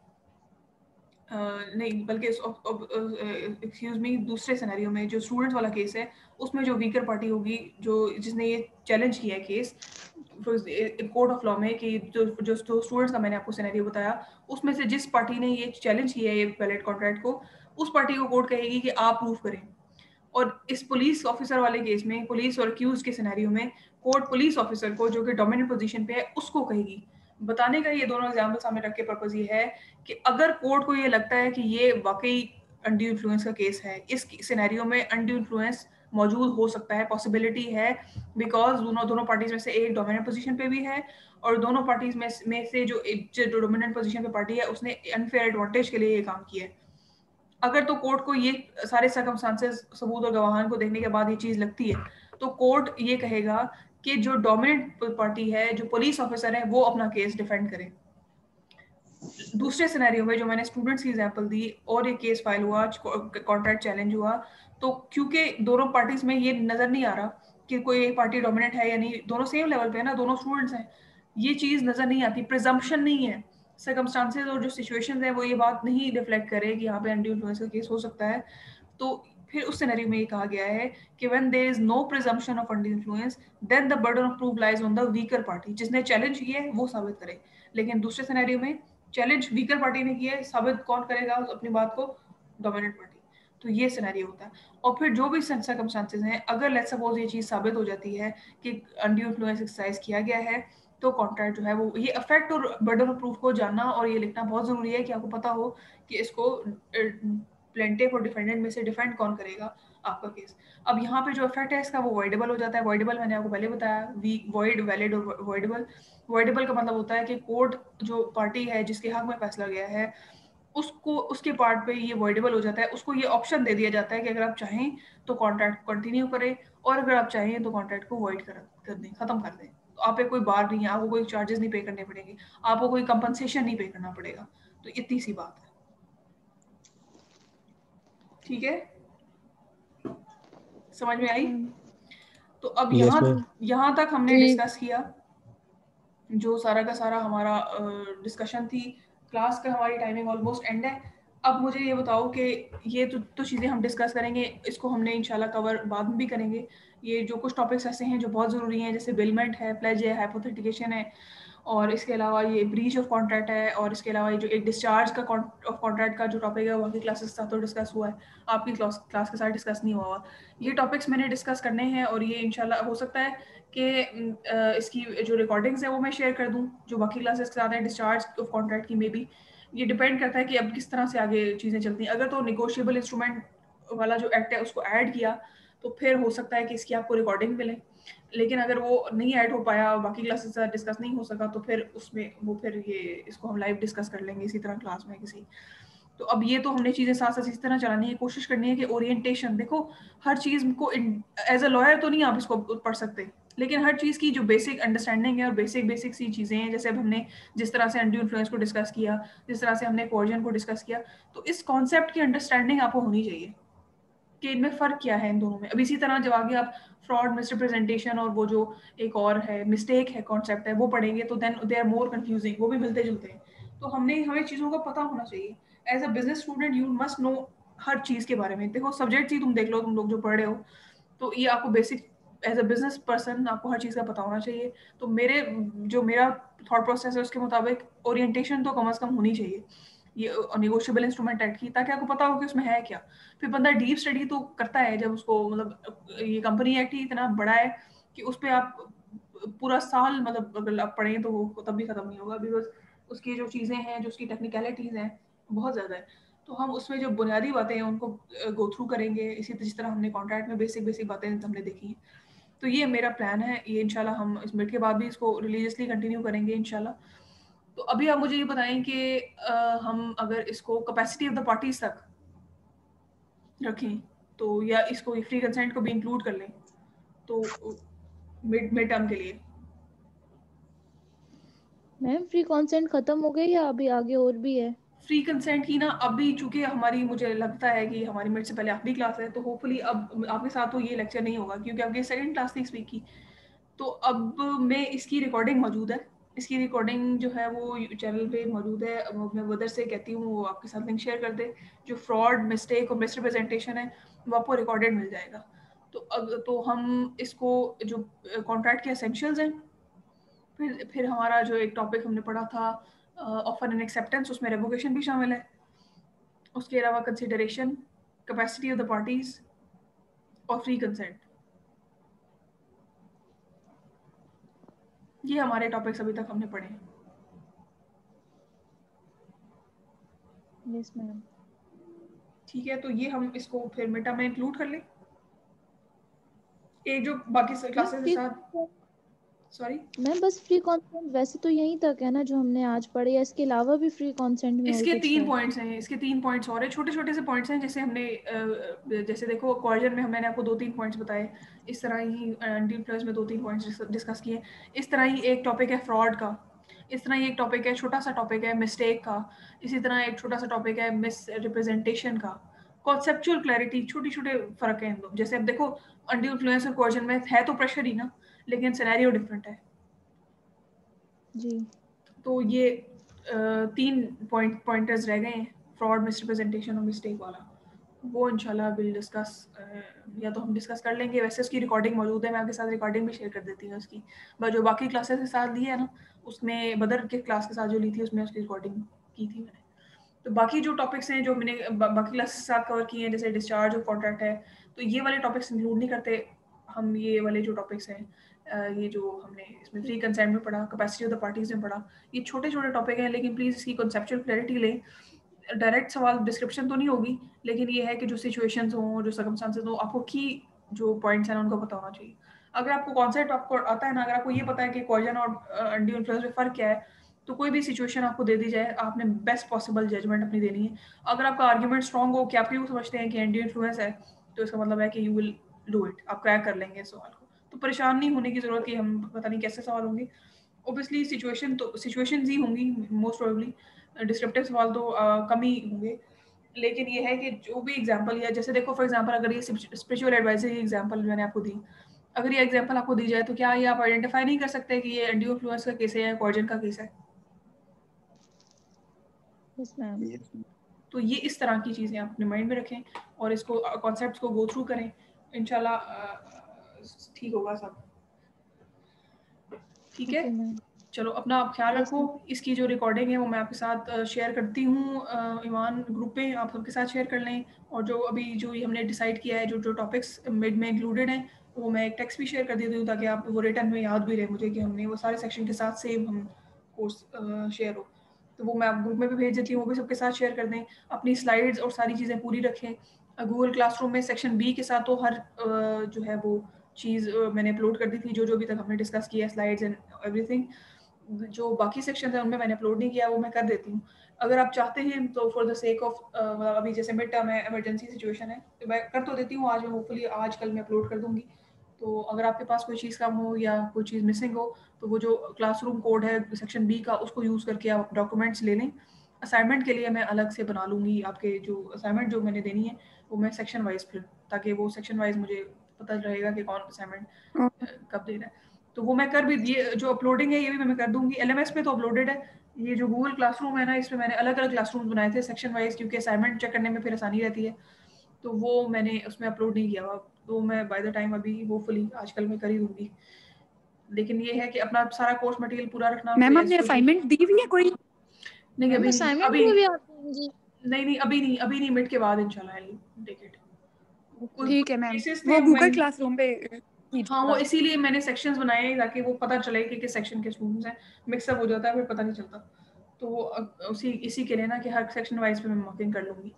नहीं, बल्कि एक्सक्यूज मी, दूसरे सिनेरियो में जो स्टूडेंट वाला केस है उसमें जो वीकर पार्टी होगी, जो जिसने ये चैलेंज किया है केस कोर्ट ऑफ लॉ में, कि जो स्टूडेंट्स का मैंने आपको सिनेरियो बताया, उसमें से जिस पार्टी ने ये चैलेंज किया है ये वैलिड कॉन्ट्रैक्ट को, उस पार्टी को कोर्ट कहेगी कि आप प्रूफ करें। और इस पुलिस ऑफिसर वाले केस में, पुलिस और अक्यूज के सिनेरियो में, कोर्ट पुलिस ऑफिसर को जो कि डोमिनेंट पोजीशन पे है उसको कहेगी। बताने का ये दोनों एग्जाम्पल सामने रख के पर्पज ये है कि अगर कोर्ट को ये लगता है कि ये वाकई अनड्यू इन्फ्लुएंस का केस है, इस सिनेरियो में अनड्यू इन्फ्लुएंस मौजूद हो सकता है, पॉसिबिलिटी है, बिकॉज दोनों पार्टीज में से एक डोमिनेंट पोजीशन पे भी है, और दोनों पार्टीज में से जो डोमिनेंट पोजीशन पे पार्टी है उसने अनफेयर एडवांटेज के लिए ये काम किया है। अगर तो कोर्ट को ये सारे सर्कमस्टांसेस, सबूत और गवाहान को देखने के बाद ये चीज लगती है, तो कोर्ट ये कहेगा कि जो डोमिनेंट पार्टी है, जो पुलिस ऑफिसर है, वो अपना केस डिफेंड करे। दूसरे सिनेरियो में जो मैंने स्टूडेंट्स की एग्जांपल दी और एक केस फाइल हुआ, कॉन्ट्रैक्ट चैलेंज हुआ, तो क्योंकि दोनों पार्टीज में ये नजर नहीं आ रहा कि कोई एक पार्टी डोमिनेंट है या नहीं, दोनों सेम लेवल पे है ना, दोनों स्टूडेंट्स हैं, ये चीज नजर नहीं आती, प्रिजम्पशन नहीं है, सर्कमस्टांसेस और जो सिचुएशंस है वो ये बात नहीं रिफ्लेक्ट करे कि यहाँ पे अनड्यू इन्फ्लुएंस का केस हो सकता है। तो फिर उस सिनेरियो में ये कहा गया है कि when there is no presumption of undue influence then the burden of proof lies on the weaker party, जिसने चैलेंज किया है वो साबित करे। लेकिन दूसरे सिनेरियो में चैलेंज वीकर पार्टी ने किया है, साबित कौन करेगा अपनी बात को? Dominant party. तो ये सिनेरियो होता है। और फिर जो भी सर्कमस्टांसेस हैं, अगर लेट्स सपोज ये चीज साबित हो जाती है कि अनड्यू इन्फ्लुएंस एक्सरसाइज किया गया है, तो कॉन्ट्रैक्ट जो है वो, ये इफेक्ट और बर्डन ऑफ प्रूफ को जानना और ये लिखना बहुत जरूरी है कि आपको पता हो कि इसको प्लेंटिफ और डिफेंडेंट में से डिफेंड कौन करेगा आपका केस। अब यहाँ पे जो इफेक्ट है इसका वो वॉइडेबल हो जाता है। वॉइडेबल मैंने आपको पहले बताया, वॉइड, वैलिड और वॉइडेबल। वॉइडेबल का मतलब होता है कि कोर्ट जो पार्टी है जिसके हक में फैसला गया है, उसको उसके पार्ट पे ये वॉइडेबल हो जाता है, उसको ये ऑप्शन दे दिया जाता है कि अगर आप चाहें तो कॉन्ट्रैक्ट कंटिन्यू करें, और अगर आप चाहें तो कॉन्ट्रैक्ट को वॉइड कर दें, खत्म कर दें। तो आप पे कोई बार नहीं है, आपको कोई चार्जेस नहीं पे करने पड़ेंगे, आपको कोई कंपनसेशन नहीं पे करना पड़ेगा। तो इतनी सी बात है, ठीक है, समझ में आई? तो अब यहाँ तक हमने डिस्कस किया, जो सारा का सारा हमारा डिस्कशन थी। क्लास का हमारी टाइमिंग ऑलमोस्ट एंड है। अब मुझे ये बताओ कि ये तो चीज़ें हम डिस्कस करेंगे, इसको हमने इंशाल्लाह कवर बाद में भी करेंगे। ये जो कुछ टॉपिक्स ऐसे हैं जो बहुत ज़रूरी हैं, जैसे बिलमेंट है, प्लेज है, हाइपोथेटिकेशन है, और इसके अलावा ये ब्रीच ऑफ कॉन्ट्रैक्ट है, और इसके अलावा ये जो एक डिस्चार्ज का ऑफ कॉन्ट्रैक्ट का जो टॉपिक है बाकी क्लासेस के साथ तो डिस्कस हुआ है, आपकी क्लास के साथ डिस्कस नहीं हुआ। ये टॉपिक्स मैंने डिस्कस करने हैं, और ये इंशाल्लाह हो सकता है कि इसकी जो रिकॉर्डिंग्स है वो मैं शेयर कर दूं जो बाकी क्लासेस के साथ है, डिस्चार्ज ऑफ कॉन्ट्रैक्ट की। मे बी ये डिपेंड करता है कि अब किस तरह से आगे चीज़ें चलती हैं। अगर तो निगोशिएबल इंस्ट्रूमेंट वाला जो एक्ट है उसको ऐड किया तो फिर हो सकता है कि इसकी आपको रिकॉर्डिंग मिले, लेकिन अगर वो नहीं ऐड हो पाया, बाकी क्लासेस के साथ डिस्कस नहीं हो सका, तो फिर उसमें वो फिर ये इसको हम लाइव डिस्कस कर लेंगे इसी तरह क्लास में किसी। तो अब ये तो हमने चीज़ें साथ साथ इस तरह चलानी है, कोशिश करनी है कि ओरिएंटेशन, देखो हर चीज़ को एज अ लॉयर तो नहीं आप इसको पढ़ सकते, लेकिन हर चीज़ की जो बेसिक अंडरस्टैंडिंग है और बेसिक सी चीज़ें हैं, जैसे अब हमने जिस तरह से अनड्यू इन्फ्लुएंस को डिस्कस किया, जिस तरह से हमने कोर्जन को डिस्कस किया, तो इस कॉन्सेप्ट की अंडरस्टैंडिंग आपको होनी चाहिए कि इनमें फ़र्क क्या है इन दोनों में। अब इसी तरह जब आगे आप फ्रॉड, मिसरिप्रेजेंटेशन और वो जो एक और है मिस्टेक है कॉन्सेप्ट है वो पढ़ेंगे, तो then they are more confusing, वो भी मिलते जुलते हैं। तो हमें चीज़ों का पता होना चाहिए। As a business student you must know हर चीज़ के बारे में। देखो सब्जेक्ट ही तुम देख लो, तुम लोग जो पढ़ रहे हो, तो ये आपको basic as a business person आपको हर चीज़ का पता होना चाहिए। तो मेरा थॉट प्रोसेस है उसके मुताबिक ओरिएंटेशन तो कम से कम होनी चाहिए ये नेगोशिएबल इंस्ट्रूमेंट एक्ट की, ताकि आपको पता हो कि उसमें है क्या। फिर बंदा डीप स्टडी तो करता है जब उसको, मतलब ये कंपनी एक्ट ही इतना बड़ा है कि उस पर आप पूरा साल मतलब अगर आप पढ़ें तो वो तब भी ख़त्म नहीं होगा, बिकॉज उसकी जो चीज़ें हैं, जो उसकी टेक्निकलिटीज़ हैं, बहुत ज़्यादा है। तो हम उसमें जो बुनियादी बातें हैं उनको गो थ्रू करेंगे, इसी जिस तरह हमने कॉन्ट्रैक्ट में बेसिक बातें हमने देखी हैं। तो ये मेरा प्लान है, ये इंशाल्लाह हम इस मिड के बाद भी इसको रिलीजियसली कंटिन्यू करेंगे इंशाल्लाह। तो अभी आप मुझे ये बताएं कि हम अगर इसको कैपेसिटी ऑफ द पार्टीज तक रखें तो, या इसको फ्री कंसेंट को भी इंक्लूड कर लें तो मिड टर्म के लिए। मैम फ्री कंसेंट खत्म हो गई या अभी आगे और भी है? फ्री कंसेंट की ना अभी, चूंकि हमारी, मुझे लगता है कि हमारी मिड से पहले आखिरी क्लास है, तो होपफुली अब आपके साथ तो ये लेक्चर नहीं होगा क्योंकि आपकी सेकंड क्लास थी इस वीक की। तो अब मैं इसकी रिकॉर्डिंग मौजूद है, इसकी रिकॉर्डिंग जो है वो चैनल पे मौजूद है। मैं वदर से कहती हूँ वो आपके साथ लिंक शेयर कर दे। जो फ्रॉड, मिस्टेक और मिसरिप्रेजेंटेशन है वो आपको रिकॉर्डेड मिल जाएगा। तो हम इसको, जो कॉन्ट्रैक्ट के एसेंशियल्स हैं, फिर हमारा जो एक टॉपिक हमने पढ़ा था ऑफर एंड एक्सेप्टेंस, उसमें रेवोकेशन भी शामिल है। उसके अलावा consideration, capacity of the parties और फ्री कंसेंट, ये हमारे टॉपिक्स अभी तक हमने पढ़े हैं। Yes ma'am. ठीक है, तो ये हम इसको फिर मिटा में इंक्लूड कर लें, एक जो बाकी क्लासेस के साथ। सॉरी मैम बस फ्री कंसेंट वैसे तो यहीं तक है ना जो हमने आज पढ़े, या इसके अलावा भी फ्री कंसेंट में और इसके कुछ 3 है? पॉइंट्स हैं, इसके 3 पॉइंट्स और हैं, छोटे छोटे से पॉइंट्स हैं। जैसे हमने जैसे देखो क्वेश्चन में मैंने आपको 2-3 पॉइंट्स बताए, इस तरह ही एंटी प्लस में 2-3 पॉइंट्स डिस्कस किए। इस तरह ही एक टॉपिक है फ्रॉड का, इस तरह ही एक टॉपिक है, छोटा सा टॉपिक है मिस्टेक का, इसी तरह एक छोटा सा टॉपिक है मिस रिप्रेजेंटेशन का। कॉन्सेप्चुअल क्लैरिटी, छोटे छोटे फर्क हैं इन दो। जैसे अब देखो अंडर इन्फ्लुएंस और क्वेश्चन में है तो प्रेशर ही ना, लेकिन सिनेरियो डिफरेंट है। जी। तो ये 3 पॉइंटर्स रह गए हैं, फ्रॉड, मिसरिप्रेजेंटेशन और मिस्टेक वाला। वो इंशाल्लाह विल डिस्कस, या तो हम डिस्कस कर लेंगे। वैसे उसकी रिकॉर्डिंग मौजूद है, मैं आपके साथ रिकॉर्डिंग भी शेयर कर देती हूँ उसकी। बस जो बाकी क्लासेस के साथ ली है ना, उसमें बदर के क्लास के साथ जो ली थी उसमें उसकी रिकॉर्डिंग की थी मैंने। तो बाकी जो टॉपिक्स हैं जो मैंने बाकी क्लासेस के साथ कवर किए हैं, जैसे डिस्चार्ज और कॉन्ट्रैक्ट है, तो ये वाले टॉपिक्स इंक्लूड नहीं करते हम। ये वाले जो टॉपिक्स हैं, ये जो हमने इसमें फ्री कंसेंट में पढ़ा, कैपेसिटी ऑफ द पार्टीज में पढ़ा, ये छोटे छोटे टॉपिक हैं, लेकिन प्लीज़ इसकी कॉन्सेप्चुअल क्लैरिटी लें। डायरेक्ट सवाल डिस्क्रिप्शन तो नहीं होगी, लेकिन ये है कि जो सिचुएशंस हों, जो सर्कमस्टांसेस हों, आपको की जो पॉइंट्स हैं उनको पता होना चाहिए। अगर आपको कॉन्सेप्ट आपको आता है ना, अगर आपको ये पता है कि कॉजन और अनड्यू इन्फ्लुएंस में फ़र्क क्या है, तो कोई भी सिचुएशन आपको दे दी जाए, आपने बेस्ट पॉसिबल जजमेंट अपनी देनी है। अगर आपका आर्ग्यूमेंट स्ट्रॉन्ग हो कि आप क्यों समझते हैं कि अनड्यू इन्फ्लुएंस है, तो इसका मतलब है कि यू विल डू इट, आप क्रैक कर लेंगे इस सवाल को। तो परेशान नहीं होने की ज़रूरत कि हम पता नहीं कैसे सवाल होंगे। ओबियसली सिचुएशंस ही होंगी मोस्ट प्रोबेबली, डिस्क्रिप्टिव सवाल तो कम ही होंगे। लेकिन ये है कि जो भी एग्जांपल, या जैसे देखो फॉर एग्जांपल अगर ये स्पिरिचुअल एडवाइजरी एग्जांपल मैंने आपको दी, अगर ये एग्जांपल आपको दी जाए तो क्या ये आप आइडेंटिफाई नहीं कर सकते कि ये एंडियो इन्फ्लुएंस का केस है या कॉर्जन का केस है? Yes ma'am. Yes, ma'am. तो ये इस तरह की चीज़ें आप अपने माइंड में रखें और इसको कॉन्सेप्ट्स को गो थ्रू करें, इंशाल्लाह ठीक होगा सब। ठीक है, मैम। चलो अपना आप ख्याल Yes, रखो। इसकी जो रिकॉर्डिंग है वो मैं आपके साथ शेयर करती हूँ ईमान ग्रुप पे, आप सबके साथ शेयर कर लें। और जो अभी जो ये हमने डिसाइड किया है, जो जो टॉपिक्स मिड में इंक्लूडेड हैं, वो मैं एक टेक्स्ट भी शेयर कर देती हूँ ताकि आप वो रिटर्न में याद भी रहे मुझे कि हमने वो सारे सेक्शन के साथ सेम हम कोर्स शेयर हो। तो वो मैं आप ग्रुप में भी भेज देती हूँ, वो भी सबके साथ शेयर कर दें। अपनी स्लाइड्स और सारी चीज़ें पूरी रखें। गूगल क्लासरूम में सेक्शन बी के साथ तो हर जो है वो चीज़ मैंने अपलोड कर दी थी, जो जो अभी तक हमने डिस्कस किया, स्लाइड्स एंड एवरीथिंग। जो बाकी सेक्शन है उनमें मैंने अपलोड नहीं किया, वो मैं कर देती हूँ। अगर आप चाहते हैं तो फॉर द सेक ऑफ मतलब अभी जैसे मिड टर्म है, इमरजेंसी सिचुएशन है, तो मैं कर तो देती हूँ आज, मैं होपफुली आज कल मैं अपलोड कर दूँगी। तो अगर आपके पास कोई चीज़ कम हो या कोई चीज़ मिसिंग हो, तो वो जो क्लासरूम कोड है सेक्शन बी का, उसको यूज़ करके आप डॉक्यूमेंट्स ले लें। असाइनमेंट के लिए मैं अलग से बना लूँगी आपके जो असाइनमेंट जो मैंने देनी है, वो मैं सेक्शन वाइज फिर, ताकि वो सेक्शन वाइज मुझे पता रहेगा कि कौन असाइनमेंट कब दे रहा है। तो वो मैं कर भी, ये जो अपलोडिंग है ये भी मैं कर दूंगी। एलएमएस पे तो अपलोडेड है। ये जो गूगल क्लासरूम है ना, इसमें मैंने अलग अलग क्लासरूम बनाए थे सेक्शन वाइज, क्योंकि असाइनमेंट चेक करने में फिर आसानी रहती है। तो वो मैंने उसमें अपलोड नहीं किया हुआ, तो मैं बाय द टाइम अभी होपफुली आजकल मैं कर ही दूंगी। लेकिन ये है कि अपना सारा कोर्स मटेरियल पूरा रखना। मैम कोई आपने ऐसी असाइनमेंट दी हुई है कोई? नहीं, मैम अभी नहीं, असाइनमेंट अभी भी आप देंगी? नहीं, अभी नहीं, मिड के बाद इंशाल्लाह आई टेक इट। ठीक है मैम, केसेस वो थे गूगल क्लासरूम पे हाँ, वो इसीलिए मैंने सेक्शंस बनाए हैं ताकि वो पता चले कि किस सेक्शन के स्टूडेंट्स हैं। मिक्सअप हो जाता है फिर पता नहीं चलता, तो वो इसी के लिए ना कि हर सेक्शन वाइज पे मैं मार्किंग कर लूँगी,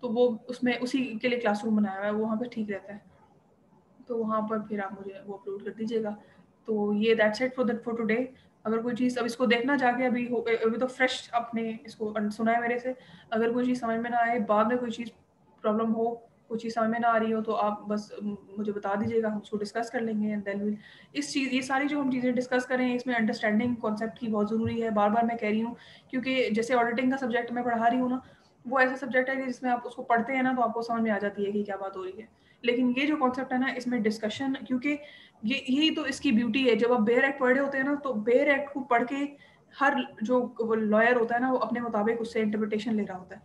तो वो उसमें उसी के लिए क्लासरूम बनाया हुआ है, वहाँ पे ठीक रहता है, तो वहाँ पर फिर आप मुझे वो अपलोड कर दीजिएगा। तो ये दैट्स इट फॉर टुडे। अगर कोई चीज़ अब इसको देखना जाके अभी तो फ्रेश आपने इसको सुना है मेरे से, अगर कोई चीज़ समझ में ना आए, बाद में कोई चीज़ प्रॉब्लम हो, कोई चीज़ समझ में ना आ रही हो, तो आप बस मुझे बता दीजिएगा, हम उसको डिस्कस कर लेंगे एंड देन विल ये सारी जो हम चीज़ें डिस्कस करें इसमें अंडरस्टैंडिंग कॉन्सेप्ट की बहुत ज़रूरी है। बार बार मैं कह रही हूँ, क्योंकि जैसे ऑडिटिंग का सब्जेक्ट मैं पढ़ा रही हूँ ना, वो ऐसा सब्जेक्ट है कि जिसमें आप उसको पढ़ते हैं ना तो आपको समझ में आ जाती है कि क्या बात हो रही है, लेकिन ये जो कॉन्सेप्ट है ना इसमें डिस्कशन, क्योंकि यही तो इसकी ब्यूटी है। जब आप बेयर एक्ट पढ़े होते हैं ना, तो बेयर एक्ट को पढ़ के हर जो लॉयर होता है ना वो अपने मुताबिक उससे इंटरप्रिटेशन ले रहा होता है,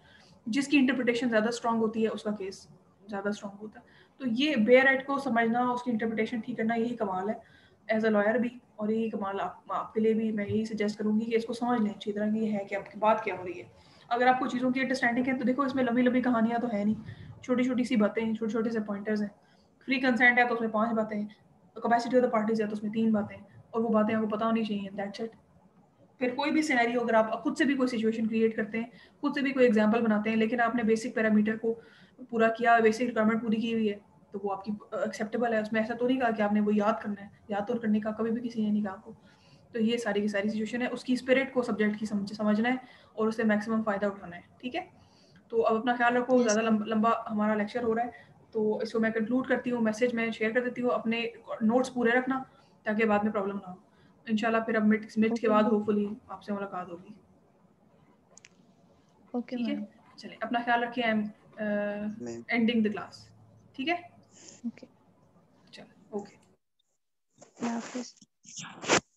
जिसकी इंटरप्रिटेशन ज़्यादा स्ट्रांग होती है उसका केस ज़्यादा स्ट्रांग होता है। तो ये बेयर एक्ट को समझना, उसकी इंटरप्रिटेशन ठीक करना, यही कमाल है एज अ लॉयर भी, और यही कमाल आपके लिए भी। मैं यही सजेस्ट करूँगी कि इसको समझ लें अच्छी तरह कि ये है कि आपकी बात क्या हो रही है। अगर आपको चीज़ों की अंडरस्टैंडिंग है तो देखो इसमें लंबी लंबी कहानियाँ तो है नहीं, छोटी छोटी सी बातें हैं, छोटे छोटे से पॉइंटर्स हैं। फ्री कंसेंट है तो उसमें 5 बातें हैं, कैपेसिटी ऑफ द पार्टीज है तो उसमें 3 बातें हैं, और वो बातें आपको पता होनी चाहिए, दैट्स इट। फिर कोई भी सिनेरियो अगर आप खुद से भी कोई सिचुएशन क्रिएट करते हैं, खुद से भी कोई एग्जांपल बनाते हैं, लेकिन आपने बेसिक पैरामीटर को पूरा किया, बेसिक रिक्वायरमेंट पूरी की हुई है, तो वो आपकी एक्सेप्टेबल है। उसमें ऐसा तो नहीं कहा कि आपने वो याद करना है, याद तो करने का कभी भी किसी ने नहीं कहा आपको। तो ये सारी की सारी सिचुएशन है, उसकी स्पिरिट को सब्जेक्ट की समझना है और उससे मैक्सिमम फ़ायदा उठाना है, ठीक है। तो अब अपना ख्याल रखो, ज़्यादा लंबा हमारा लेक्चर हो रहा है, तो इसको मैं कंक्लूड करती हूँ, मैसेज में शेयर कर देती हूँ। अपने नोट्स पूरे रखना ताकि बाद में प्रॉब्लम ना हो। इंशाल्लाह फिर अब मिड के बाद होपफुली आपसे मुलाकात होगी, ओके ठीक है। मैम। चलिए अपना ख्याल रखिए, I am ending the class, ठीक है। ओके, चलो ओके। हाफिज़।